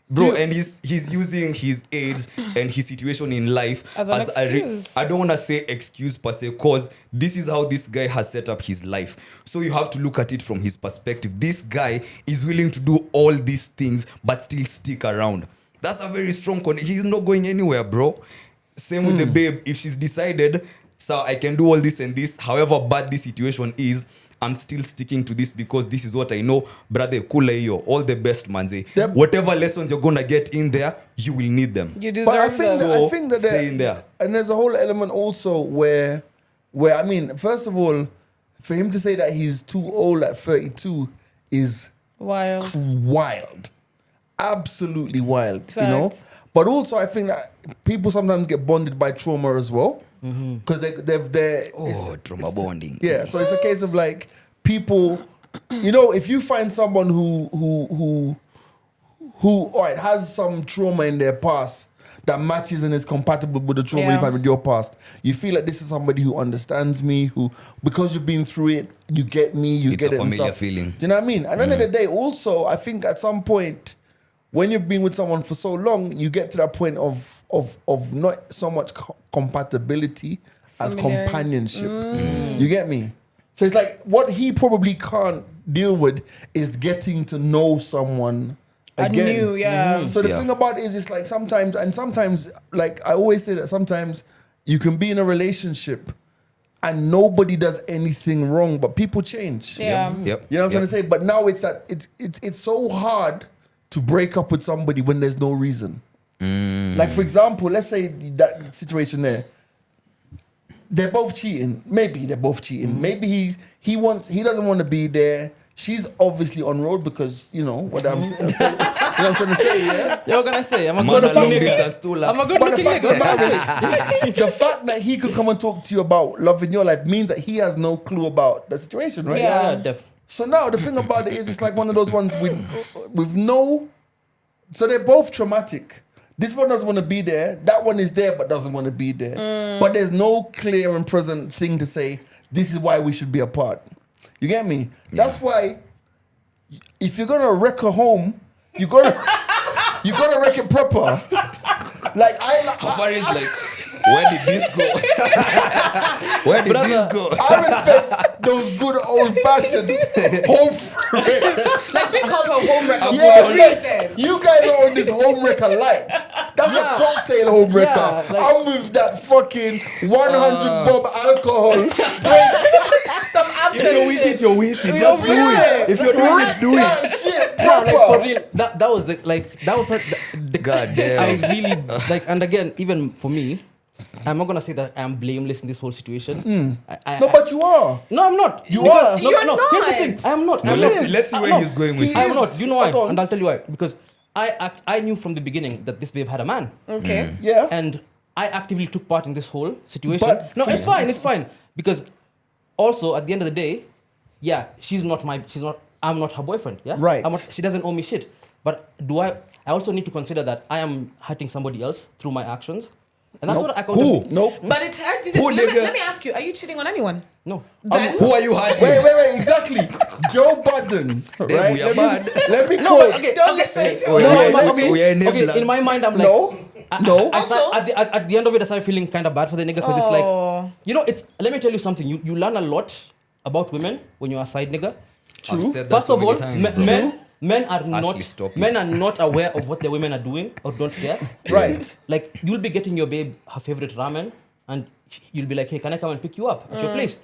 bro, and he's using his age and his situation in life As an excuse. I don't want to say excuse per se, because this is how this guy has set up his life. So you have to look at it from his perspective. This guy is willing to do all these things but still stick around. That's a very strong he's not going anywhere, bro. Same with the babe. If she's decided, so I can do all this and this, however bad this situation is, I'm still sticking to this because this is what I know. Brother, kula hiyo. All the best, manze. Yep. Whatever lessons you're gonna get in there, you will need them. You But I deserve think them. that, I think that Stay in there. And there's a whole element also where I mean, first of all, for him to say that he's too old at 32 is Wild. wild. Absolutely wild, you know? Facts. But also I think that people sometimes get bonded by trauma as well. Because they're Trauma bonding. yeah, so it's a case of like people, you know, if you find someone who all right, has some trauma in their past that matches and is compatible with the trauma Yeah. you've had with your past, you feel like this is somebody who understands me, who, because you've been through it, you get me, you It's get a it and familiar stuff. feeling. Do you know what I mean? At the end of the day, also, I think at some point, when you've been with someone for so long, you get to that point of not so much compatibility as Familiarity. companionship. You get me? So it's like what he probably can't deal with is getting to know someone again. Anew, yeah. So the Yeah. thing about it is, it's like sometimes, like I always say that sometimes you can be in a relationship and nobody does anything wrong, but people change. Yeah. Yep. You know what I'm trying to say? But now it's that it's so hard to break up with somebody when there's no reason. Like for example, let's say that situation there. They're both cheating. Maybe they're both cheating. Maybe he doesn't want to be there. She's obviously on road because you know what I'm saying. You know what I'm trying to say, yeah? You're gonna say, I'm a Man, good long looking nigga. distance too, I'm a good But the looking fact of the nigga. matter is, the fact that he could come and talk to you about love in your life means that he has no clue about the situation, right? Yeah. Yeah, def. So now the thing about it is, it's like one of those ones with no. So they're both traumatic. This one doesn't want to be there. That one is there but doesn't want to be there. But there's no clear and present thing to say, this is why we should be apart. You get me? That's why if you're gonna wreck a home, you gotta wreck it proper. Like Hafare is like, where did this go? Where did this go? I respect those good old fashioned home wreckers. Like we call her home wrecker Yeah, for a yes. reason. You guys are on this home wrecker light. That's a cocktail home wrecker. Yeah, like- I'm with that fucking 100 bob alcohol. Some absent shit. you're with it. Just do it. If you're doing it, do That it. shit Yeah, like for proper. real. That was the God damn. I really like, and again, even for me, I'm not gonna say that I'm blameless in this whole situation. No, but you are. No, I'm not. You Because- are. No, You're no, here's the not. thing. I'm not. No, I'm let's not. see, let's see where No, he's going with he this. I'm not. You know why? Hold on. And I'll tell you why. Because I knew from the beginning that this babe had a man, Okay. Yeah. and I actively took part in this whole situation. But- No, it's fine. It's fine because also at the end of the day, yeah, I'm not her boyfriend. Yeah, Right. She doesn't owe me shit. But I also need to consider that I am hurting somebody else through my actions, and that's Nope. what accountability. Who? Nope. But it's hard. Who, Let nigga? me ask you, are you cheating on anyone? No. Then? Who are you hurting? Wait, exactly. Joe Budden, right? we are bad. Let me No, quote. but okay. Don't listen to Oh, it. No, we are- let okay, me- we are Okay, enablers. in my mind, I'm like, No, no. Also- At the end of it, I started feeling kind of bad for the nigga because it's Oh. like, you know, it's. Let me tell you something. You learn a lot about women when you're a side nigga. I've said that First so of many all, times, bro. men are Ashley, stop men it. are not aware of what their women are doing or don't care. Right. Like you'll be getting your babe her favorite ramen, and you'll be like, "Hey, can I come and pick you up at your place?"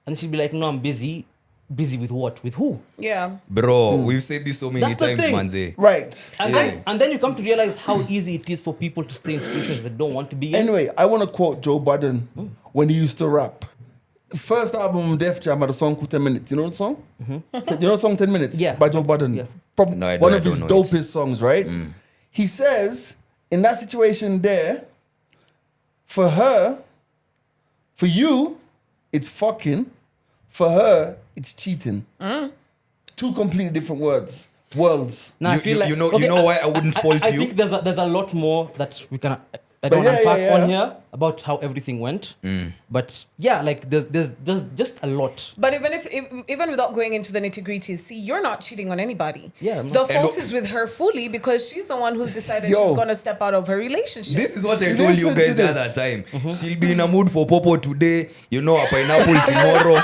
And she'll be like, "No, I'm busy. Busy with what? With who?" Yeah. Bro, we've said this so many That's the times, thing. manze. Right. And then you come to realize how easy it is for people to stay in situations they don't want to be in. Anyway, I want to quote Joe Budden when he used to rap. First album, Def Jam, had a song called 10 Minutes. You know the song? You know the song 10 Minutes? Yeah. By Joe Budden. Yeah. No, I One don't- of I his don't know it. dopest songs, right? He says, in that situation there, for her, for you, it's fucking. For her, it's cheating. Two completely different worlds. Now, I You- feel you- like, you know why I wouldn't fault I you? think there's a lot more that we can I But don't yeah, unpack yeah, on yeah. here about how everything went. But yeah, like there's just a lot. But even without going into the nitty gritty, see, you're not cheating on anybody. Yeah, I'm The not. fault is with her fully because she's the one who's decided Yo. she's gonna step out of her relationship. This is what I told you Listen to guys the this. other time. She'll be in a mood for popo today, you know, a pineapple tomorrow.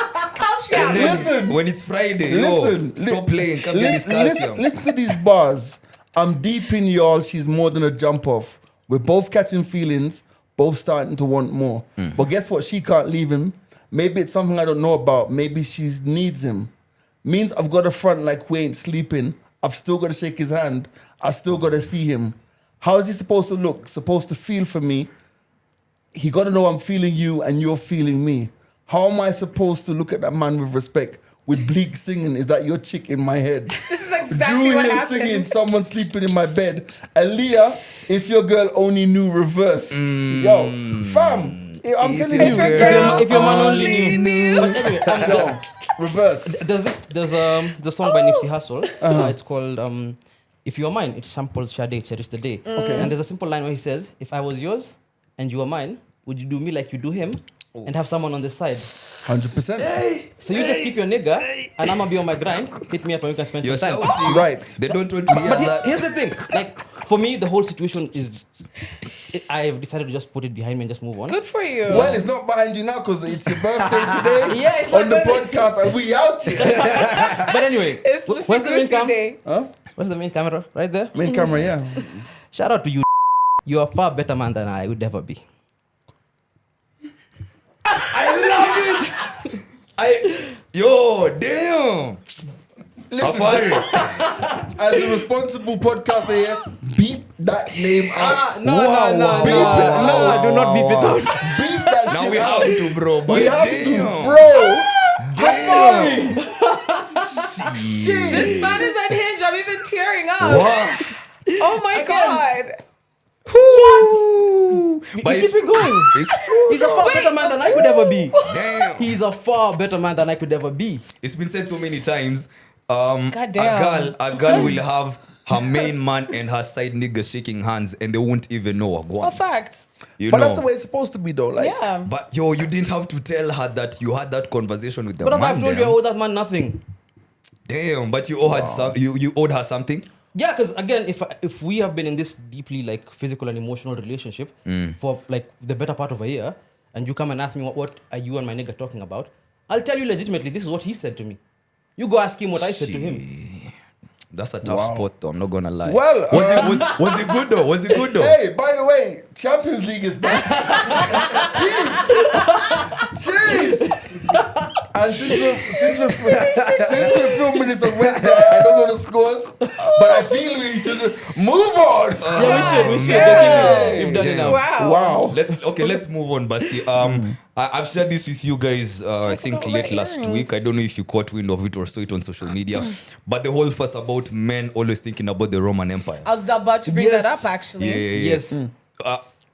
And then Listen. when it's Friday, Listen. stop playing, come get this calcium. Listen to these bars. I'm deep in y'all. She's more than a jump off. We're both catching feelings, both starting to want more. But guess what? She can't leave him. Maybe it's something I don't know about. Maybe she needs him. Means I've got a front like we ain't sleeping. I've still got to shake his hand. I still got to see him. How is he supposed to look? Supposed to feel for me? He got to know I'm feeling you and you're feeling me. How am I supposed to look at that man with respect? With Bleak singing, is that your chick in my head? This is exactly Drew what Hill happened. singing, someone sleeping in my bed. Aaliyah, if your girl only knew reverse. Yo, fam, I'm telling If your you. girl if your man only only knew. But anyway, Yo, reverse. there's the song by Nipsey Hussle. It's called "If You Are Mine." It samples Sade, "Cherish the Day." Okay. And there's a simple line where he says, "If I was yours and you were mine, would you do me like you do him, and have someone on the side?" 100%. So you just keep your nigga, and I'm gonna be on my grind. Hit me up and we can spend You're some time. shouting. Right. They don't want to hear But that. here's the thing, like for me, the whole situation is, I've decided to just put it behind me and just move on. Good for you. Well, it's not behind you now because it's your birthday today Yeah, it's on my the birthday. podcast and we out here. But anyway, It's where's the main cam? day. Huh? Where's the main camera? Right there. Main camera, yeah. Shout out to you. You're a far better man than I would ever be. I love it. Yo, damn. Listen, Hafare. as a responsible podcaster here, beep that name out. No, Beep it out. do not beep it out. Beep that Now shit we out. have to, bro. But We have damn. to, bro. Damn. This man is unhinged. I'm even tearing up. What? Oh my god. But Keep it going. It's true. He's a far better man than I could ever be. Damn. He's a far better man than I could ever be. It's been said so many times. God damn. A girl will have her main man and her side nigga shaking hands, and they won't even know what. Oh, fact. You But know. that's the way it's supposed to be, though. Like, Yeah. But yo, you didn't have to tell her that you had that conversation with the But man. I've told you I damn. owe that man nothing. Damn, but you owed you owed her something. Yeah, because again, if we have been in this deeply like physical and emotional relationship for like the better part of a year, and you come and ask me what are you and my nigga talking about, I'll tell you legitimately this is what he said to me. You go ask him what I said to him. That's a tough spot, though. I'm not gonna lie. Well, was it good though? Was it good though? hey, by the way, Champions League is back. Jeez. And since we're filming this on Wednesday, I don't know the scores, but I feel we should move on. Yeah, we should. Yay. We've done Damn. enough. Wow. Let's move on, Basi. I've shared this with you guys. I think forgot late my last earrings. week. I don't know if you caught wind of it or saw it on social media, but the whole fuss about men always thinking about the Roman Empire. I was about to bring Yes. that up actually. Yeah. Yes.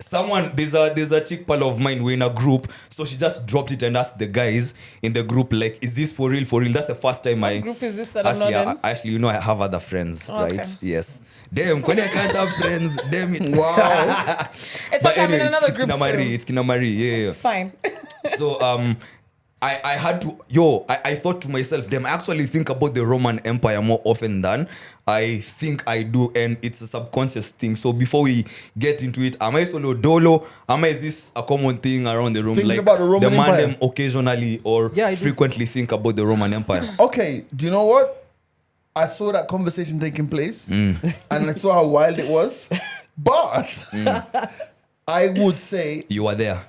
Someone there's a chick pal of mine, we're in a group, so she just dropped it and asked the guys in the group, like, is this for real? That's the first time What group is this that I'm actually, not in? actually, you know, I have other friends, Okay. right? Yes. Damn, when I can't have friends, damn it. Wow. It's But okay, I'm in anyway, another it's group Kinamari, too. it's Kinamari, yeah. It's fine. So I had to I thought to myself, damn, I actually think about the Roman Empire more often than I think I do, and it's a subconscious thing. So before we get into it, am I solo dolo? Is this a common thing around the room? Thinking like about the Roman man Empire? them occasionally or Yeah, I do. frequently think about the Roman Empire. Okay, do you know what? I saw that conversation taking place, and I saw how wild it was. But I would say, You were there.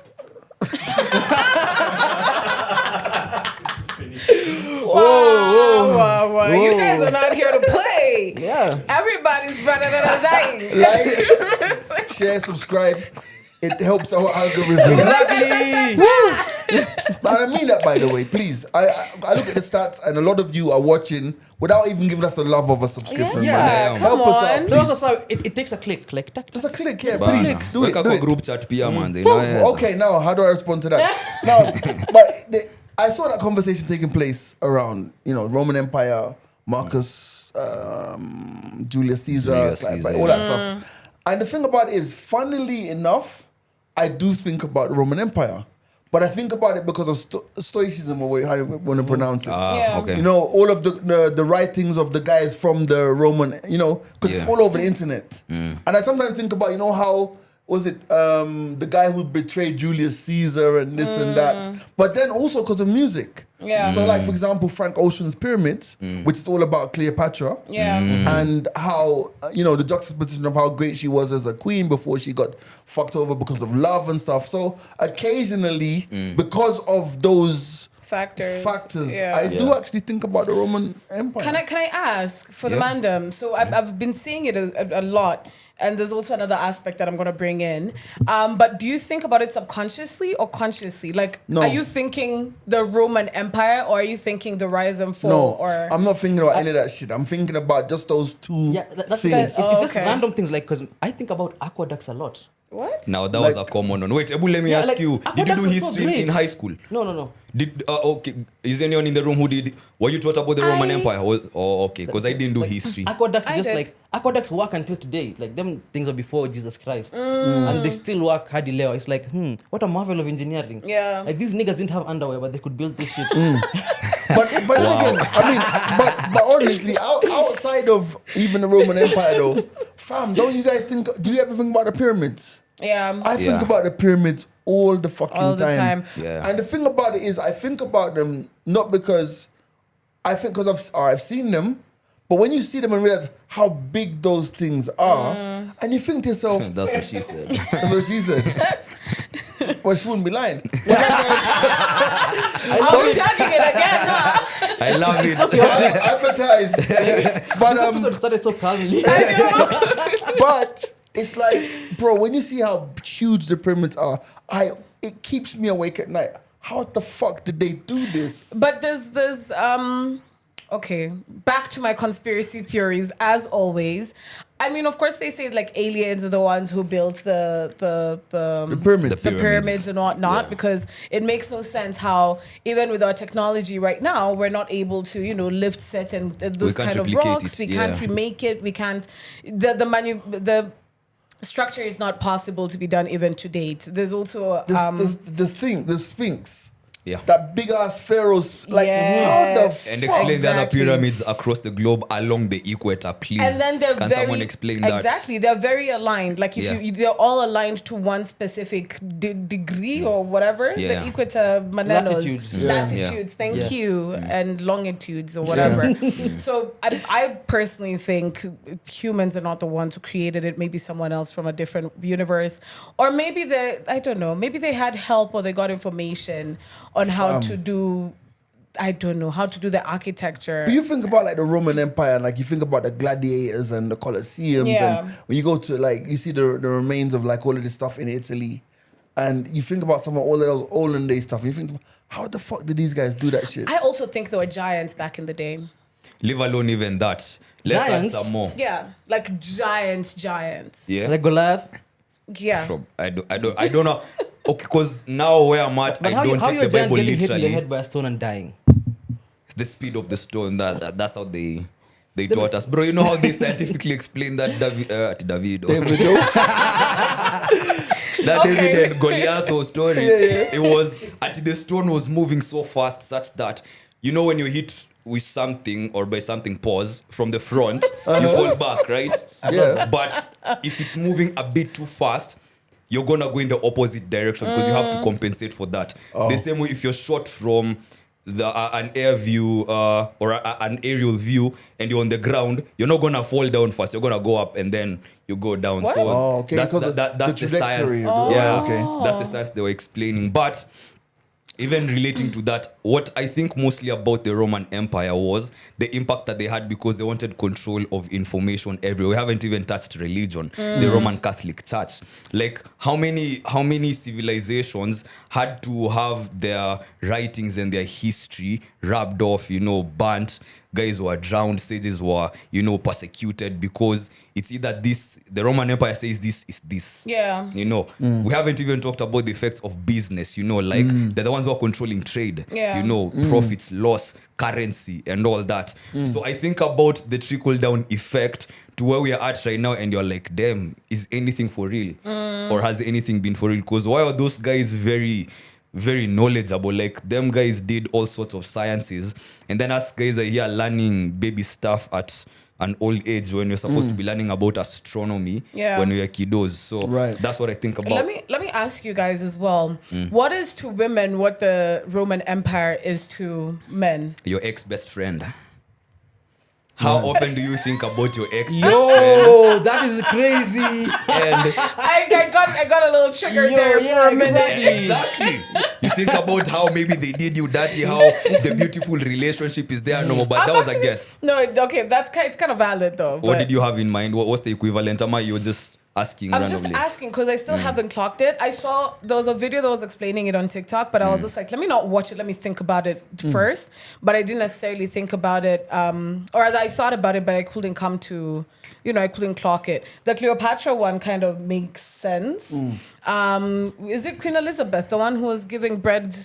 Wow. You guys are not here to play. Yeah. Everybody's running out of dying. like, share, subscribe. It helps our algorithm. Exactly. But I mean that, by the way, please. I look at the stats, and a lot of you are watching without even giving us the love of a subscription. Yeah, man. come Help us on. out, No, so, please. so it takes a click. Like, tack, Just a click, yeah, Bana. please. Do it, Weka do kwa it. group chat pia manze. Okay, now how do I respond to that? Now, but I saw that conversation taking place around, Roman Empire, Marcus, Julius Caesar, Julius like, Caesar, all that stuff. And the thing about it is, funnily enough, I do think about the Roman Empire, but I think about it because of Stoicism, or how you want to pronounce it. Yeah. Okay. All of the writings of the guys from the Roman, because Yeah. it's all over the internet. And I sometimes think about, how was it the guy who betrayed Julius Caesar and this and that, but then also because of music. Yeah. So, like, for example, Frank Ocean's Pyramids, which is all about Cleopatra. Yeah. And how, the juxtaposition of how great she was as a queen before she got fucked over because of love and stuff. So occasionally, because of those Factors. Yeah. I do actually think about the Roman Empire. Can I ask for the Yeah. mandem? So I've been seeing it a lot, and there's also another aspect that I'm gonna bring in. But do you think about it subconsciously or consciously? Like, No. are you thinking the Roman Empire, or are you thinking the rise and fall? No, or I'm not thinking about any of that shit. I'm thinking about just those two Yeah, that's things. Oh, it's just okay. random things, like, because I think about aqueducts a lot. what? Now that was a common one. Wait, Ebu, let me Yeah, ask like, you. Did you aqueducts do are so history in great. high school? No. Did okay? Is anyone in the room who did? Were you taught about the Roman I- Empire? Okay, because I didn't do history. Aqueducts I just did. like aqueducts work until today. Like, them things are before Jesus Christ, and they still work hard. It's like, what a marvel of engineering. Yeah. Like, these niggas didn't have underwear, but they could build this shit. But then again, I mean, but honestly, outside of even the Roman Empire, though, fam, don't you guys think? Do you ever think about the pyramids? Yeah. I think Yeah. about the pyramids all the fucking All the time. Yeah. And the thing about it is, I think about them not because I've seen them, but when you see them and realize how big those things are, and you think to yourself, That's what she said. that's what she said. Well, she wouldn't be lying. I'm plugging it again, huh? I love it. Advertise. But This episode started so calmly. but it's like, bro, when you see how huge the pyramids are, it keeps me awake at night. How the fuck did they do this? But there's okay, back to my conspiracy theories as always. I mean, of course, they say like aliens are the ones who built the Pyramids. the pyramids and whatnot, Yeah. because it makes no sense how even with our technology right now we're not able to lift sets and those can't kind of replicate rocks. it, We can't remake it. We can't the structure is not possible to be done even to date. There's also The Sphinx. Yeah. That big ass pharaoh's like how the Yes. And fuck? explain the other Exactly. pyramids across the globe along the equator, please. and then they're Can very someone explain that? exactly. They're very aligned. Like if Yeah. they're all aligned to one specific degree or whatever. Yeah. The equator manelos, Latitudes. Yeah. latitudes. Thank Yeah. you, and longitudes or whatever. So I personally think humans are not the ones who created it. Maybe someone else from a different universe, or maybe I don't know. Maybe they had help or they got information on how to do. I don't know how to do the architecture. But you think about like the Roman Empire, and like you think about the gladiators and the Colosseums, Yeah. and when you go to like you see the remains of like all of this stuff in Italy, and you think about some of all of those olden day stuff, and you think, how the fuck did these guys do that shit? I also think there were giants back in the day. Leave alone even that. Let's Giants? add some more. Yeah, like giants. Yeah. Like Goliath. Yeah. From- I don't know. Okay, because now where I'm at, But I how don't you take a the giant Bible getting hit in the literally. head by a stone and dying? It's the speed of the stone. That's how they taught us, bro. You know how they scientifically explain that David, Davido? that Okay. David and Goliath story. Yeah. It was the stone was moving so fast such that when you hit with something or by something pause from the front, you fall back, right? Yeah. But if it's moving a bit too fast, you're gonna go in the opposite direction because you have to compensate for that. The same way if you're shot from an air view or an aerial view and you're on the ground, you're not gonna fall down first. You're gonna go up and then you go down. What? So Oh, okay, that's, because of that's the the science. trajectory. Oh. Yeah, Okay. that's the science they were explaining. But even relating to that, what I think mostly about the Roman Empire was the impact that they had because they wanted control of information everywhere. We haven't even touched religion, the Roman Catholic Church. Like how many civilizations had to have their writings and their history rubbed off, burnt. Guys were drowned, sages were, persecuted because it's either this, the Roman Empire says this is this. Yeah. We haven't even talked about the effects of business, like they're the ones who are controlling trade, Yeah. profits, loss, currency, and all that. So I think about the trickle down effect to where we are at right now, and you're like, damn, is anything for real? Or has anything been for real? Because why are those guys very, very knowledgeable? Like, them guys did all sorts of sciences, and then us guys are here learning baby stuff at an old age when you're supposed to be learning about astronomy when we are kiddos. So Right. that's what I think about. Let me ask you guys as well. What is to women what the Roman Empire is to men? Your ex-best friend. How often do you think about your ex-best friend? Yo, that is crazy. And I got a little triggered Yo, there yeah, for a minute. exactly. You think about how maybe they did you dirty, how the beautiful relationship is there, no more. But that was a guess. No, okay, it's kind of valid though. What but did you have in mind? What's the equivalent? Am I you're just asking I'm randomly? just asking because I still haven't clocked it. I saw there was a video that was explaining it on TikTok, but I was just like, let me not watch it. Let me think about it first. But I didn't necessarily think about it, or I thought about it, but I couldn't come to, I couldn't clock it. The Cleopatra one kind of makes sense. Is it Queen Elizabeth, the one who was giving bread?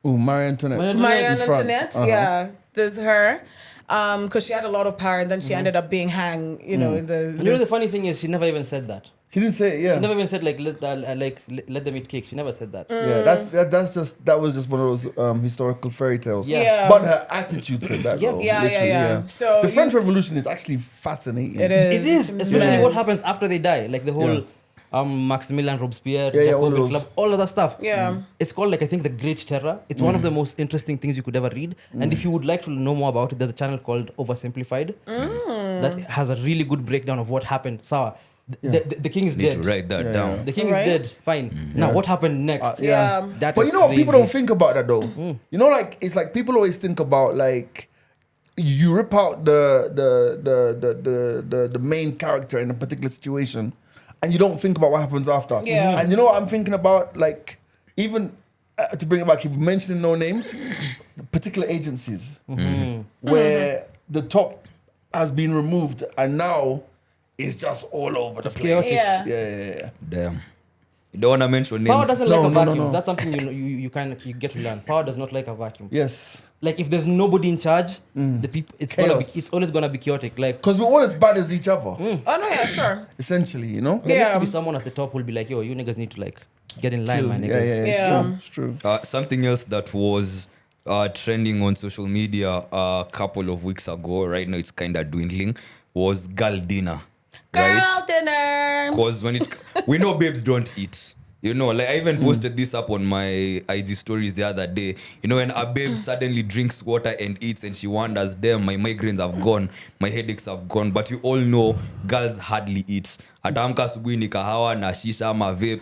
Ooh, Marie Antoinette. Marie In France. Antoinette, Uh-huh. yeah, there's her. Because she had a lot of power, and then she ended up being hanged. In the. The funny thing is, she never even said that. She didn't say it, yeah. She never even said let them eat cake. She never said that. Yeah, that was just one of those historical fairy tales. Yeah. But her attitude said that. Yeah. though, Yeah. literally, So the French Revolution is actually fascinating. It is. It is, It's especially immense. what happens after they die, like the whole Maximilian Robespierre, Yeah, all Jacobin those. Club, all of that stuff. Yeah. It's called I think the Great Terror. It's one of the most interesting things you could ever read. And if you would like to know more about it, there's a channel called Oversimplified that has a really good breakdown of what happened. So The king is Need dead. to write that Yeah, down. The king is Right? dead. Fine. Now what happened next? Yeah. That But is you know what? People crazy. don't think about that though. You know, like it's like people always think about like you rip out the main character in a particular situation, and you don't think about what happens after. Yeah. And you know what I'm thinking about? Like even to bring it back, if mentioning no names, particular agencies where the top has been removed and now it's just all over the place. chaotic. Yeah. Yeah. Damn. You don't want to mention Power names. doesn't No, like a no, no, vacuum. no. That's something you get to learn. Power does not like a vacuum. Yes. Like if there's nobody in charge, the people it's Chaos. always gonna be chaotic. Like Because we're all as bad as each other, Oh no, yeah, sure. essentially, you know? there needs Yeah. to be someone at the top who'll be like, yo, you niggas need to like get in line, Chill. my Yeah, niggas. Yeah. It's true. Something else that was trending on social media a couple of weeks ago, right now it's kind of dwindling, was girl dinner. Right? Girl dinner. Because we know babes don't eat. You know, like I even posted this up on my IG stories the other day. You know, when a babe suddenly drinks water and eats and she wonders, damn, my migraines have gone, my headaches have gone. But you all know girls hardly eat. Atamka asubuhi ni kahawa na shisha ama vape.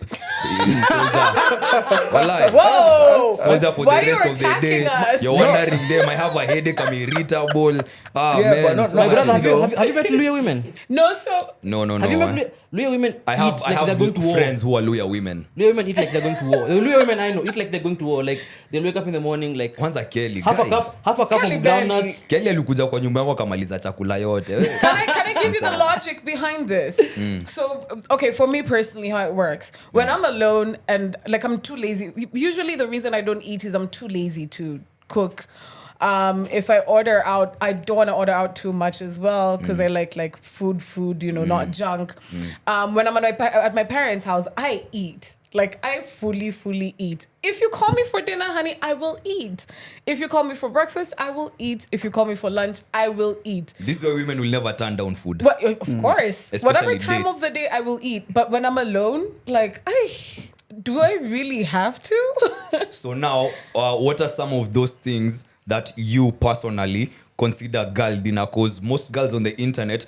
Walai. Whoa. Soldier for Why the you rest of the attacking day. us? You're wondering them. I have a headache. I'm irritable. Yeah, Man. but not- So- not My brother, actually, have you met Luya women? No, so no. Have you met Luya women? I eat have like they're going to war. friends who are Luya women. Luya women eat like they're going to war. The Luya women I know eat like they're going to war. Like they'll wake up in the morning like Kwanza Kelly. half a guy. cup Kelly of barely. groundnuts. Kelly alikuja kwa nyumba yangu akamaliza chakula yote. can I give you the logic behind this? So, okay, for me personally, how it works. When I'm alone and like I'm too lazy, usually the reason I don't eat is I'm too lazy to cook. If I order out, I don't want to order out too much as well because I like food, you know, not junk. When I'm at my parents' house, I eat. Like I fully eat. If you call me for dinner, honey, I will eat. If you call me for breakfast, I will eat. If you call me for lunch, I will eat. This is why women will never turn down food. But of course, Especially whatever time of dates. the day, I will eat. But when I'm alone, like, do I really have to? So now, what are some of those things that you personally consider girl dinner? Because most girls on the internet,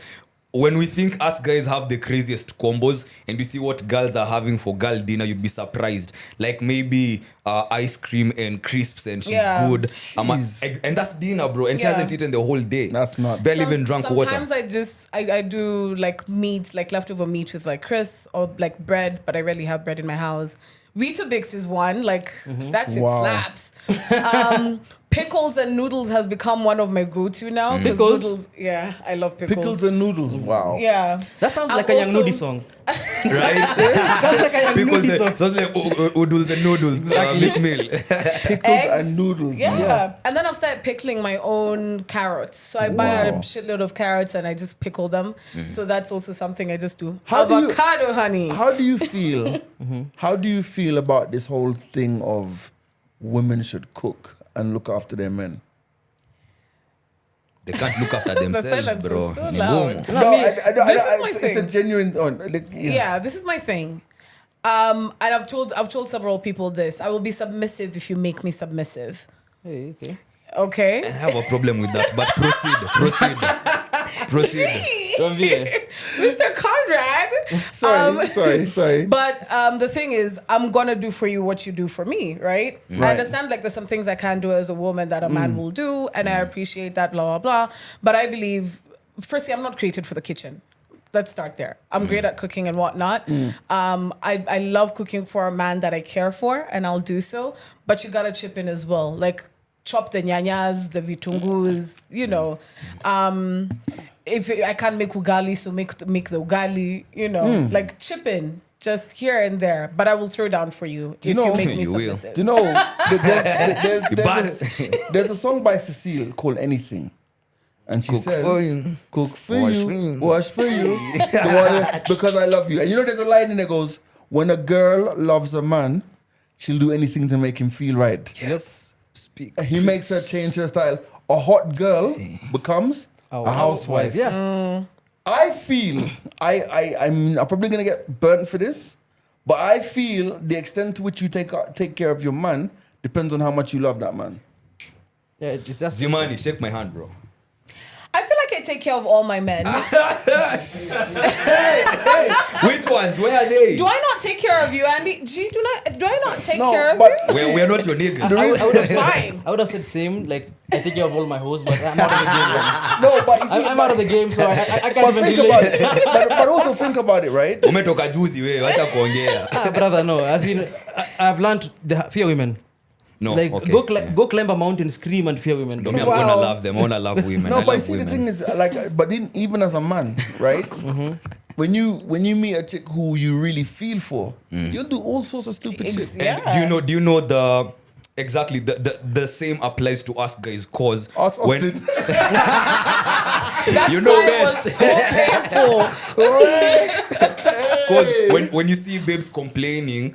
when we think us guys have the craziest combos and you see what girls are having for girl dinner, you'd be surprised. Like maybe ice cream and crisps and she's Yeah. good. Jeez. And that's dinner, bro. And she Yeah. hasn't eaten the whole day. That's nuts. Barely even drunk water. Sometimes I do like meat, like leftover meat with like crisps or like bread, but I rarely have bread in my house. Weetabix is one, like that shit Wow. slaps. Pickles and noodles has become one of my go-to now. 'cause Pickles? Noodles, yeah, I love pickles. Pickles and noodles. Wow. Yeah. That sounds I'm like a Young also- Nudie song. Right? Sounds like a Young Pickles, Nudie song. sounds like oodles and noodles. Big meal. Pickles Eggs. and noodles. Yeah. And then I've started pickling my own carrots. So I buy a Wow. shitload of carrots and I just pickle them. So that's also something I just do. How do you- Avocado, honey. How do you feel? How do you feel about this whole thing of women should cook and look after their men? They can't look after themselves, silence bro. was so Ni loud. ngumu. No, This is my it's thing. a genuine. Yeah, this is my thing. And I've told several people this. I will be submissive if you make me submissive. Hey, okay. Okay? I have a problem with that, but proceed. Don't be a- Mr. Conrad. Sorry. But the thing is, I'm gonna do for you what you do for me, right? I Right. understand like there's some things I can't do as a woman that a man will do, and I appreciate that, blah blah blah. But I believe, firstly, I'm not created for the kitchen. Let's start there. I'm great at cooking and whatnot. I love cooking for a man that I care for, and I'll do so. But you gotta chip in as well, like chop the nyanyas, the vitungus, you know. If I can't make ugali, so make the ugali, you know, like chip in just here and there. But I will throw down for you if know- you make me You will. submissive. Do you know there's, You there's a song by Cecile called Anything. And she Cook says, for you. cook for Wash you, for you. wash for you, because I love you. And you know, there's a line in there goes, when a girl loves a man, she'll do anything to make him feel right. Yes. Speak. He makes her change her style. A hot girl becomes a housewife. Yeah. I feel I'm probably gonna get burnt for this, but I feel the extent to which you take care of your man depends on how much you love that man. Yeah, it's just Zimani, shake my hand, bro. I feel like like I take care of all my men. Which ones? Where are they? Do I not take care of you, Andy? Do I not take No, care of but- you? We're not your niggas. I would have Fine. I would have said same. Like I take care of all my hoes, but I'm out of the game. No, but you see, I'm out of the game, so I but can't even think relate. about it. But also think about it, right? Umetoka juzi wewe, acha kuongea. Brother, no. As in, I've learned the fear women. No, Like okay. go climb a mountain, scream and fear women. No, me, I'm Wow. gonna love them. I wanna love women. No, I but you love see, women. the thing is, like, but then even as a man, right? When you meet a chick who you really feel for, you'll do all sorts of stupid shit. Yeah. And do you know the exactly the same applies to us guys? Cause Ask when Austin. That You know sigh was best. so painful. Because when you see babes complaining,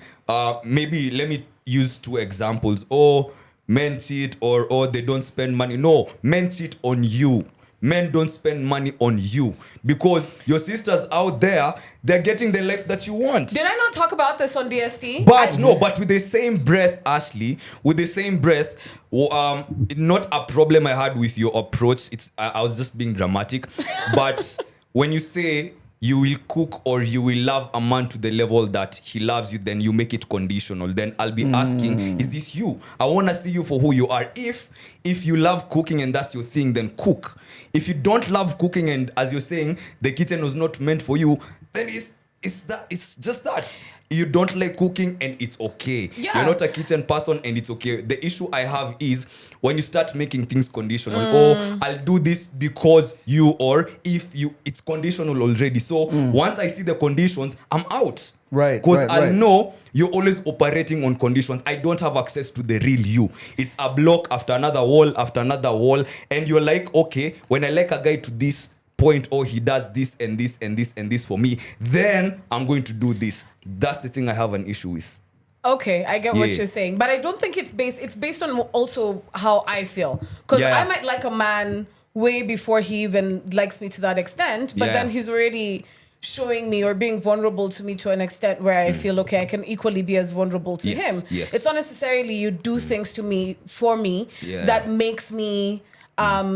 maybe let me use two examples. Oh, men cheat or they don't spend money. No, men cheat on you. Men don't spend money on you because your sisters out there, they're getting the life that you want. Did I not talk about this on DST? But no, but with the same breath, Ashley, with the same breath, not a problem I had with your approach. I was just being dramatic. But when you say you will cook or you will love a man to the level that he loves you, then you make it conditional. Then I'll be asking, is this you? I want to see you for who you are. If you love cooking and that's your thing, then cook. If you don't love cooking and as you're saying, the kitchen was not meant for you, then it's just that. You don't like cooking and it's okay. Yeah. You're not a kitchen person and it's okay. The issue I have is when you start making things conditional. Oh, I'll do this because you, or if you, it's conditional already. So once I see the conditions, I'm out. Right, Because right, I right. know you're always operating on conditions. I don't have access to the real you. It's a block after another wall after another wall. And you're like, okay, when I like a guy to this point, or he does this and this and this and this for me, then I'm going to do this. That's the thing I have an issue with. Okay, I get what Yeah. you're saying, but I don't think it's based on also how I feel, because Yeah. I might like a man way before he even likes me to that extent, but Yeah. then he's already showing me or being vulnerable to me to an extent where I feel okay, I can equally be as vulnerable to Yes, him. yes. It's not necessarily you do things to me for me Yeah. that makes me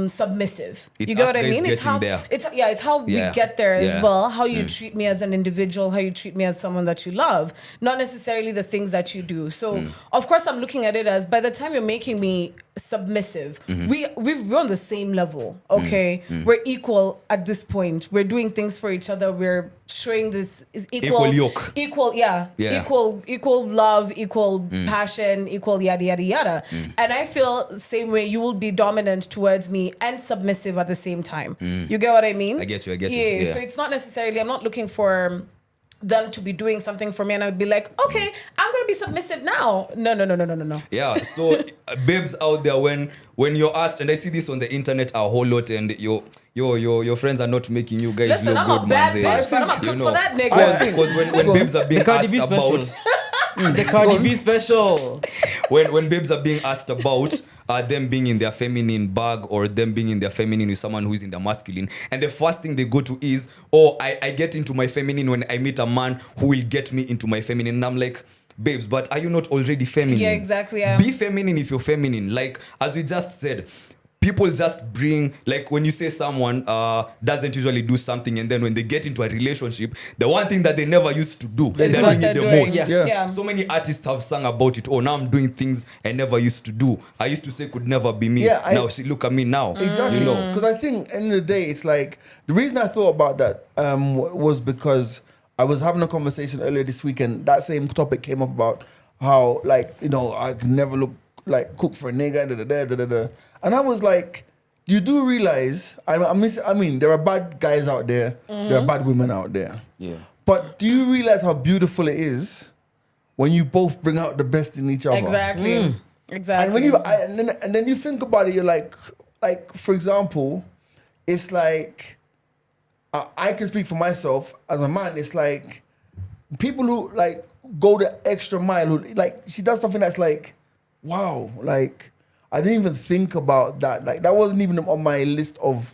submissive. It's You get us what I guys mean? It's getting how there. it's how Yeah. we get there Yeah. as well. How you treat me as an individual, how you treat me as someone that you love, not necessarily the things that you do. So of course I'm looking at it as by the time you're making me submissive, we're on the same level. Okay, we're equal at this point. We're doing things for each other. We're showing this is Equal yoke. equal yeah. equal love, equal passion, equal yada yada yada. And I feel the same way. You will be dominant towards me and submissive at the same time. You get what I mean? I get you, I get you. Yeah, Yeah. so it's not necessarily, I'm not looking for them to be doing something for me and I would be like, okay, I'm gonna be submissive now. No. Yeah, so babes out there, when you're asked, and I see this on the internet a whole lot, and your friends are not making you guys Listen, look I'm good, a bad man. bitch, but I'm a You cook know. for that nigga. Because when babes are being The Cardi asked B special. about The Cardi B special. when babes are being asked about them being in their feminine bag or them being in their feminine with someone who is in their masculine, and the first thing they go to is, oh, I get into my feminine when I meet a man who will get me into my feminine. And I'm like, babes, but are you not already feminine? Yeah, exactly. Be feminine if you're feminine. Like, as we just said, people just bring, like when you say someone doesn't usually do something, and then when they get into a relationship, the one thing that they never used to do, It's they're what doing it the they're doing. most. Yeah. So many artists have sung about it. Oh, now I'm doing things I never used to do. I used to say could never be me. Yeah, now see, look at me now. Exactly. You know. Because I think, end of the day, it's like the reason I thought about that was because I was having a conversation earlier this weekend. That same topic came up about how, like, you know, I could never look like cook for a nigga. And I was like, you do realize, I mean, there are bad guys out there, there are bad women out there. Yeah. But do you realize how beautiful it is when you both bring out the best in each other? Exactly. Exactly. And when you and then you think about it, you're like for example, it's like I can speak for myself as a man. It's like people who like go the extra mile. Who, like she does something that's like, wow, like I didn't even think about that. Like that wasn't even on my list of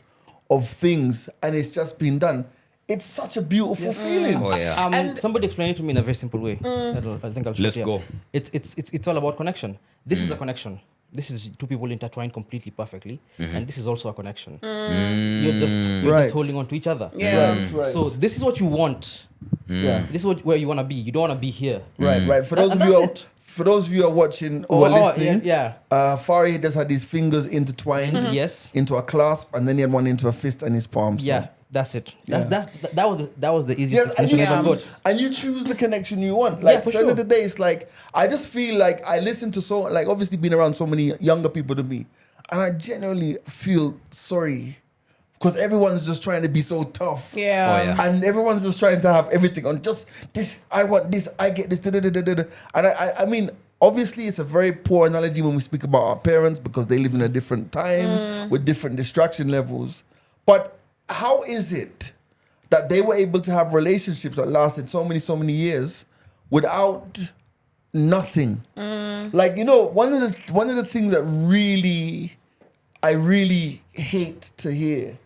things, and it's just been done. It's such a beautiful feeling. Oh yeah. And- Somebody explained it to me in a very simple way. I think I'll Let's share. go. It's all about connection. This is a connection. this is two people intertwined completely perfectly, and this is also a connection. Mm. You're just Right. holding on to each other. Yeah. Right. So this is what you want. Yeah. This is where you want to be. You don't want to be here. Right. For And- those and of you, that's it. for those of you who are watching or listening, yeah. Hafare just had his fingers intertwined Yes. into a clasp, and then he had one into a fist and his palm. So. Yeah. That's it. Yeah. That was the easiest Yes, and you, explanation I've choose, got. and you choose the connection you want. Like, for at the end of sure. the day, it's like, I just feel like I listen to like, obviously being around so many younger people than me, and I genuinely feel sorry because everyone's just trying to be so tough. Yeah. Oh, yeah. And everyone's just trying to have everything on just this, I want this, I get this, da-da-da-da-da. And I mean, obviously it's a very poor analogy when we speak about our parents because they live in a different time with different distraction levels. But how is it that they were able to have relationships that lasted so many years without nothing? Like, you know, one of the things that I really hate to hear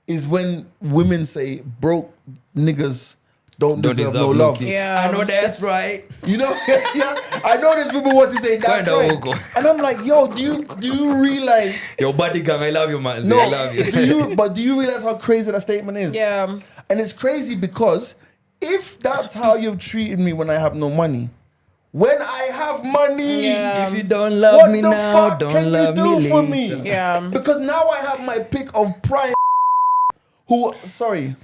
is when women say broke niggas don't deserve no love. Yeah. I know that's right. You know, yeah. I know there's people watching saying that's Kinda right. vocal. And I'm like, yo, do you realize? Your body gang, I love you, man. No, I love you. do you realize how crazy that statement is? Yeah. And it's crazy because if that's how you've treated me when I have no money, when I have money, Yeah. If you don't love what me the now, fuck don't can you love do me for later. me? Yeah. Because now I have my pick of prime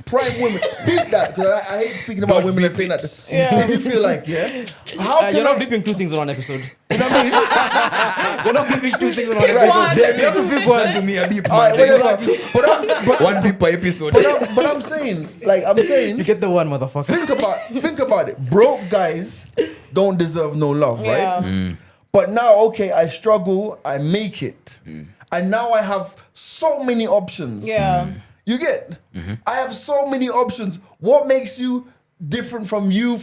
prime women. Beat that, because I hate speaking about women and saying that. Yeah. If you feel like, yeah. How can You're not I... beeping two things on one episode. You know what I mean? You're not beeping two things on one Pick episode. one. Damn, you have to pick one to me, a beep, All right, man. whatever. But One beep per episode. I'm saying, You get the one, motherfucker. think about it. Broke guys don't deserve no love, Yeah. right? But now, okay, I struggle, I make it. And now I have so many options. Yeah. You get? I have so many options. What makes you different from you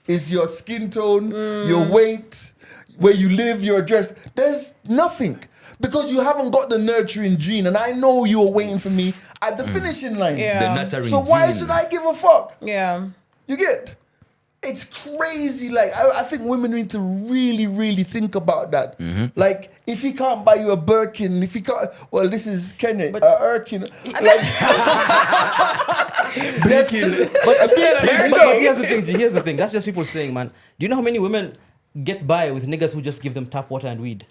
is your skin tone, your weight, where you live, your address. There's nothing. Because you haven't got the nurturing gene. And I know you were waiting for me at the finishing line. Yeah. The nurturing So why gene. should I give a fuck? Yeah. You get? It's crazy. Like, I think women need to really, really think about that. Like, if he can't buy you a Birkin, if he can't, well, this is Kenya, Erkin. Like, But here's the thing, G, here's the thing. That's just people saying, man. Do you know how many women get by with niggas who just give them tap water and weed?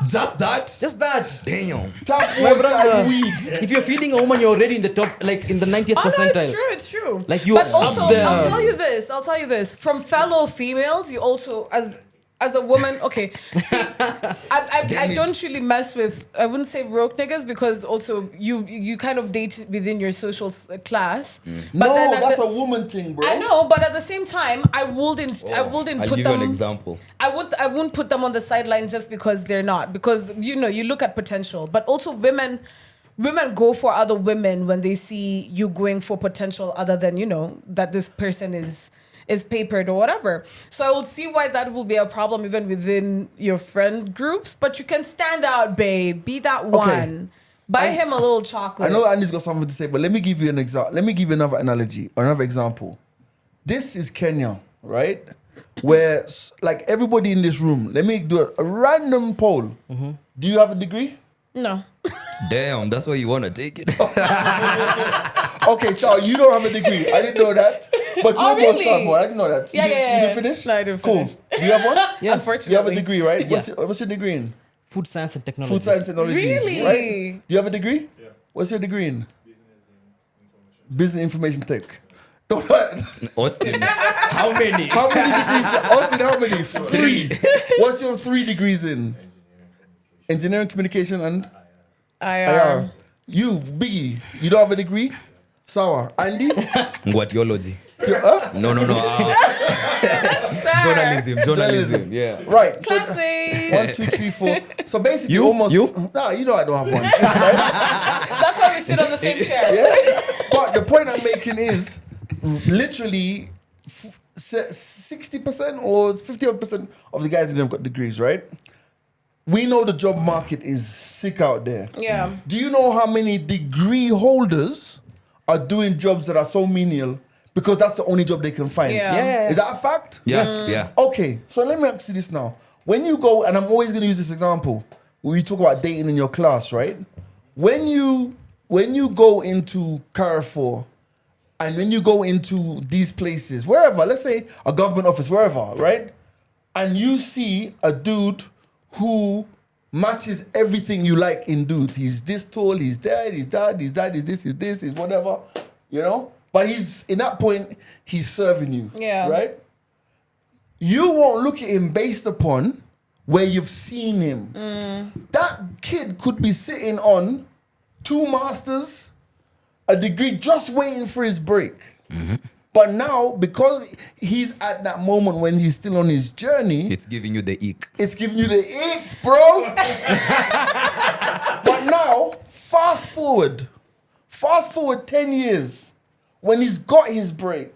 Just that? Just that. Damn. tap My water brother, and weed. if you're feeding a woman, you're already in the top, like in the 90th Oh no, percentile. it's true. Like, you're but also, up there. I'll tell you this. From fellow females, you also as a woman, okay. See, I don't really mess with. I wouldn't say broke niggas because also you kind of date within your social class. But No, then at that's the- a woman thing, bro. I know, but at the same time, I wouldn't I'll put give you them. an example. I wouldn't put them on the sideline just because they're not, because you look at potential, but also women go for other women when they see you going for potential other than that this person is papered or whatever. So I would see why that will be a problem even within your friend groups, but you can stand out, babe, be that one. Buy him a little chocolate. I know Andy's got something to say, but let me give you an example. Let me give you another analogy or another example. This is Kenya, right? Where, like, everybody in this room, let me do a random poll. Do you have a degree? No. Damn, that's why you want to take it. Okay, so you don't have a degree. I didn't know that. But you Oh, both really? have one. I didn't know that. Yeah, you yeah, didn't yeah. finish? No, I didn't Cool. finish. Do you have one? Yeah. Unfortunately. You have a degree, right? Yeah. What's your degree in? Food science and technology. Food science technology. Really? Right? Do you have a degree? Yeah. What's your degree in? Business information tech. Don't Austin, how many? How many degrees? Austin, how many? 3. What's your 3 degrees in? Engineering, communication, and IR. You, Biggie, you don't have a degree? Sour. Andy? What theology? Huh? No. Journalism. Yeah. Right. So, Classmates. 1, 2, 3, 4. So basically, You? almost. You? Nah, you know I don't have one. Right? That's why we sit on the same chair. Yeah. But the point I'm making is literally 60% or 50% of the guys in them got degrees, right? We know the job market is sick out there. Yeah. Do you know how many degree holders are doing jobs that are so menial because that's the only job they can find? Yeah. Is that a fact? Yeah. Okay, so let me ask you this now. when you go, and I'm always going to use this example, when you talk about dating in your class, right? When you go into Carrefour and when you go into these places, wherever, let's say a government office, wherever, right? And you see a dude who matches everything you like in dudes. He's this tall, he's that, he's that, he's that, he's this, he's whatever, you know? But he's, in that point, he's serving you, right? You won't look at him based upon where you've seen him. That kid could be sitting on 2 masters, a degree, just waiting for his break. But now, because he's at that moment when he's still on his journey, It's giving you the ick. it's giving you the ick, bro. But now, fast forward 10 years, when he's got his break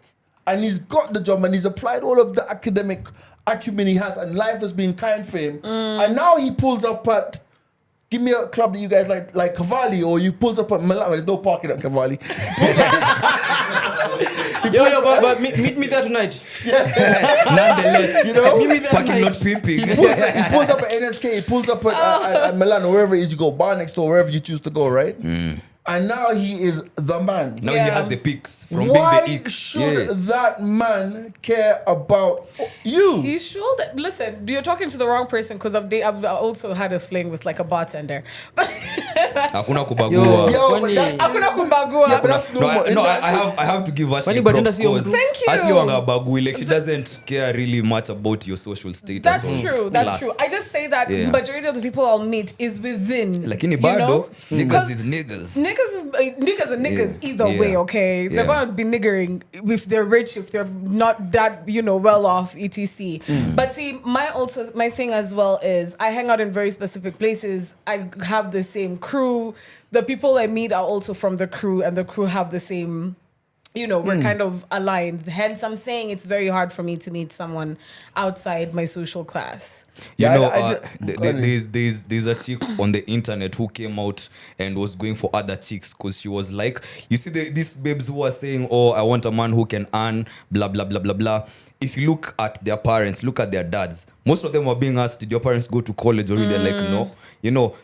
and he's got the job and he's applied all of the academic acumen he has and life has been kind for him, and now he pulls up at, give me a club that you guys like Cavalli, or you pulls up at Milan. There's no parking at Cavalli. But meet me there tonight. Nonetheless, You know? Meet me there parking tonight. lot pimping. He pulls up at NSK, he pulls up at Milan or wherever it is you go, bar next door, wherever you choose to go, right? And now he is the man. Now he has the pics from Why being the ick. should that man care about you? He should. Listen, you're talking to the wrong person because I've also had a fling with like a bartender. But Hakuna kubagua. Yo, but that's Hakuna kubagua. Yeah, but that's No, normal. I have to give Ashley Kwani bartender props sio because mtu? Thank you. Ashley wanga bagui, like she doesn't care really much about your social status. That's or true. That's class. true. I just say that Yeah. majority of the people I'll meet is within. Lakini you bado, know? niggas Because is niggas. Niggas are niggas Yeah. either Yeah. way, okay? They're Yeah. gonna be niggering if they're rich, if they're not that, well off, etc. But see, my thing as well is I hang out in very specific places. I have the same crew. The people I meet are also from the crew, and the crew have the same. We're kind of aligned. Hence, I'm saying it's very hard for me to meet someone outside my social class. You Yeah, know, I there's a chick on the internet who came out and was going for other chicks because she was like, you see these babes who are saying, oh, I want a man who can earn, blah, blah, blah, blah, blah. If you look at their parents, look at their dads, most of them were being asked, did your parents go to college? Or they're like, no.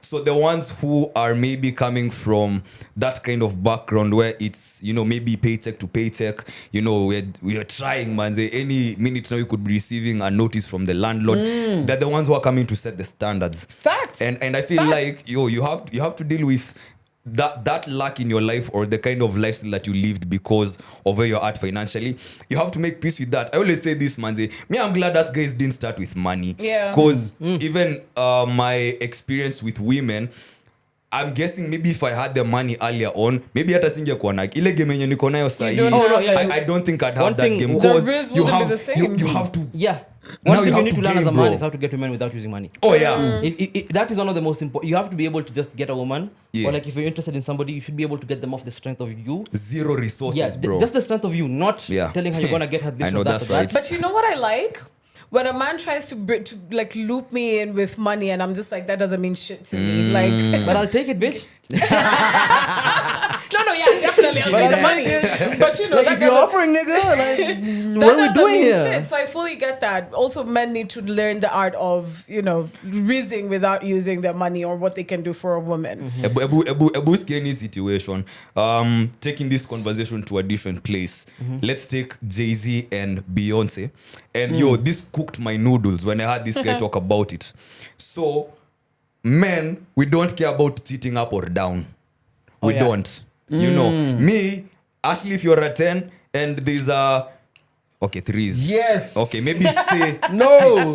So the ones who are maybe coming from that kind of background where it's, maybe paycheck to paycheck, we're trying, man. Any minute now you could be receiving a notice from the landlord. They're the ones who are coming to set the standards. Facts. And I feel Facts. like, you have to deal with that lack in your life or the kind of lifestyle that you lived because of where you're at financially. You have to make peace with that. I always say this, man. I'm glad us guys didn't start with money. Yeah. Because even my experience with women, I'm guessing maybe if I had the money earlier on, maybe hata singekuwa na ile game yenye niko nayo sahi. don't have- Oh, no, yeah. I don't think I'd One have that thing- game The because risk you wouldn't be have the same. you have to. Yeah. Now One you thing have you need to to learn game, as a bro. man is how to get women without using money. Oh yeah. That is one of the most important. You have to be able to just get a woman, Yeah. or like if you're interested in somebody, you should be able to get them off the strength of you. Zero resources, Yeah, bro. just the strength of you, not Yeah. telling her you're gonna get her this I know or that that's or that. right. But you know what I like? When a man tries to like loop me in with money, and I'm just like, that doesn't mean shit to me. Like, But I'll take it, bitch. no, yeah, definitely, I'll take the money. But Like that if you're doesn't- offering, nigga, like that what are we doesn't doing mean here? shit. So I fully get that. Also, men need to learn the art of, rizzing without using their money or what they can do for a woman. Ebu skinny situation. Taking this conversation to a different place. Let's take Jay-Z and Beyonce. And this cooked my noodles when I heard this guy talk about it. So, men, we don't care about cheating up or down. We yeah. don't. Me, Ashley, if you're a 10 and there's a... Okay, threes. Yes. Okay, maybe say... No,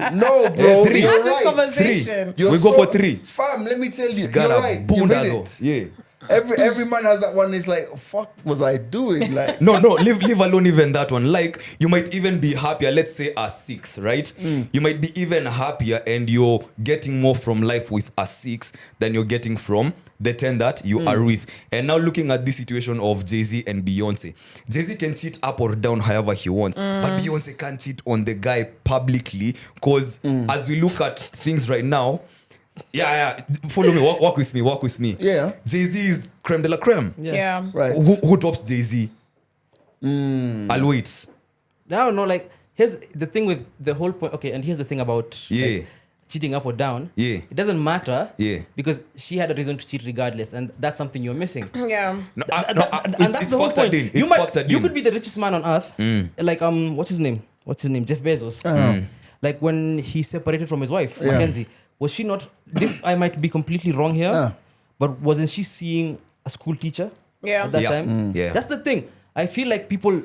bro. Three. You're Have this right. conversation. You're We go for 3. Fam, let me tell you. Got You're a right. You bunda hit though. it. Yeah. Every man has that one. It's like, fuck, was I doing? Like, No, leave alone even that one. Like, you might even be happier, let's say a 6, right? You might be even happier and you're getting more from life with a 6 than you're getting from the 10 that you are with. And now looking at this situation of Jay-Z and Beyonce. Jay-Z can cheat up or down however he wants, but Beyonce can't cheat on the guy publicly because as we look at things right now, yeah, follow me, walk with me. Yeah. Jay-Z is creme de la creme. Yeah. right. Who tops Jay-Z? I'll wait. I don't know. Like, here's the thing with the whole point. Okay, and here's the thing about Yeah. like, cheating up or down, Yeah. it doesn't matter. Yeah. Because she had a reason to cheat regardless, and that's something you're missing. Yeah. No, And it's that's the whole factored point. in. You It's might, factored you in. could be the richest man on earth, like what's his name? Jeff Bezos. Like when he separated from his wife, Yeah. Mackenzie, was she not? This I might be completely wrong here, Yeah. but wasn't she seeing a school teacher Yeah. at that Yeah. time? Yeah. That's the thing. I feel like people,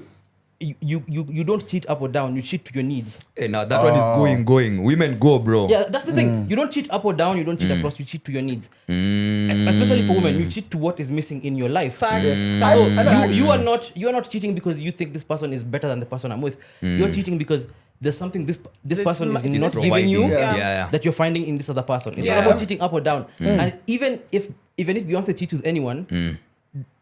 you don't cheat up or down. You cheat to your needs. Hey, now that one is going. Women go, bro. Yeah, that's the thing. You don't cheat up or down. You don't cheat across. You cheat to your needs. Especially for women, you cheat to what is missing in your life. Facts. So Facts. you are not cheating because you think this person is better than the person I'm with. You're cheating because there's something this person is It's not giving providing. you Yeah. that you're finding in this other person. It's Yeah. not about cheating up or down. And even if Beyonce cheats with anyone,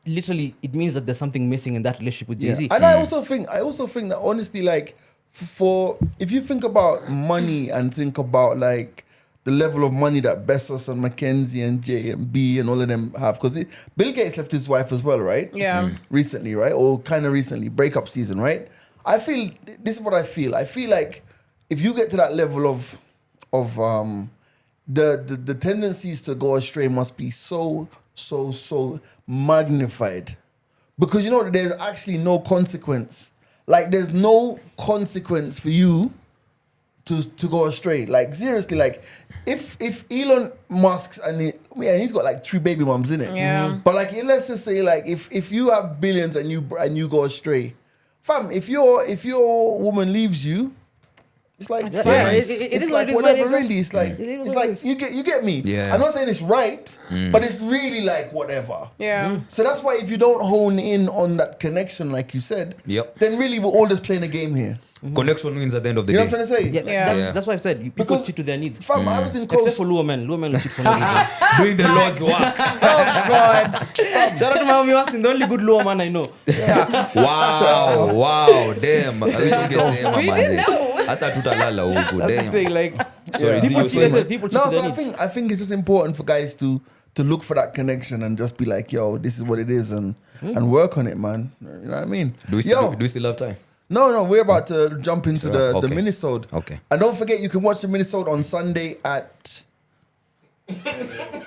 literally it means that there's something missing in that relationship with Jay-Z. And I also think that honestly, like, for if you think about money and think about like the level of money that Bezos and Mackenzie and J and B and all of them have, because Bill Gates left his wife as well, right? Yeah. Recently, right? Or kind of recently, breakup season, right? I feel this is what I feel. I feel like if you get to that level of the tendencies to go astray must be so magnified, because you know there's actually no consequence. Like there's no consequence for you to go astray. Like seriously, like if Elon Musk's and he's got like 3 baby moms in it. Yeah. But like let's just say like if you have billions and you go astray, fam, if your woman leaves you, it's like It's fine. fine. It It's is like what it is, whatever, man. really. It's like It is it's what it like is. you get me. Yeah. I'm not saying it's right, but it's really like whatever. Yeah. So that's why if you don't hone in on that connection, like you said, Yep. then really we're all just playing a game here. Connection wins at the end of the You know day. what I'm trying to say? Yeah, Yeah. That's why I've said people Because- cheat to their needs. Fam, I was in Except close. for Luo men. Luo men will cheat for no reason. Doing the Lord's work. Oh God. Shout out to my homie Austin, the only good Luo man I know. Wow, damn. I wish you could say, We didn't know. Asa tutalala huku, That's the damn. thing, like Sorry, people Zio, cheat, sorry. people cheat No, to their so needs. I think it's just important for guys to look for that connection and just be like, yo, this is what it is, and work on it, man. You know what I mean? Do we still have time? No, we're about to jump into Sure, the okay. minisode. Okay. And don't forget, you can watch the minisode on Sunday at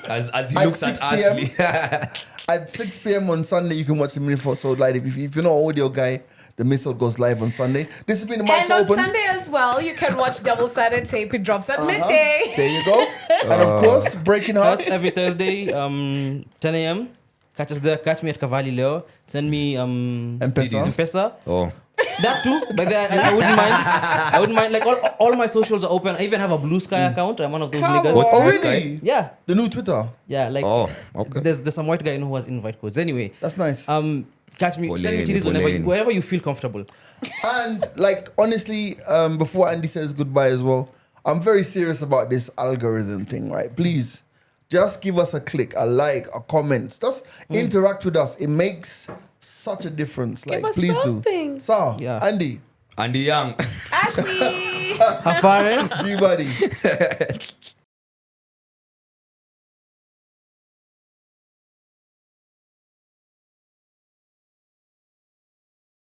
As he At looks at 6 p.m. Ashley. At 6 p.m. on Sunday. You can watch the minisode live. If you're not an audio guy, the minisode goes live on Sunday. This has been the Mike's And on Open. Sunday as well, you can watch double-sided tape. It drops at midday. There you go. And of course, Breaking Hearts. That's every Thursday, 10 a.m. Catch us there. Catch me at Cavalli Leo. Send me M-Pesa. M-Pesa. Oh. That too, but I wouldn't mind. I wouldn't mind. Like all my socials are open. I even have a Blue Sky account. I'm one of those Come niggas. on. What's Oh, Blue really? Yeah, The new Twitter. yeah. Like Oh, okay. there's some white guy who has invite codes. Anyway, That's nice. catch me. Send me Boleni, titties Boleni. whenever you feel comfortable. And like honestly, before Andy says goodbye as well, I'm very serious about this algorithm thing, right? Please, just give us a click, a like, a comment. Just interact with us. It makes such a difference. Like, us please something. do. So, Yeah. Andy, Andy Young. Ashley. Hafare. G-Buddy.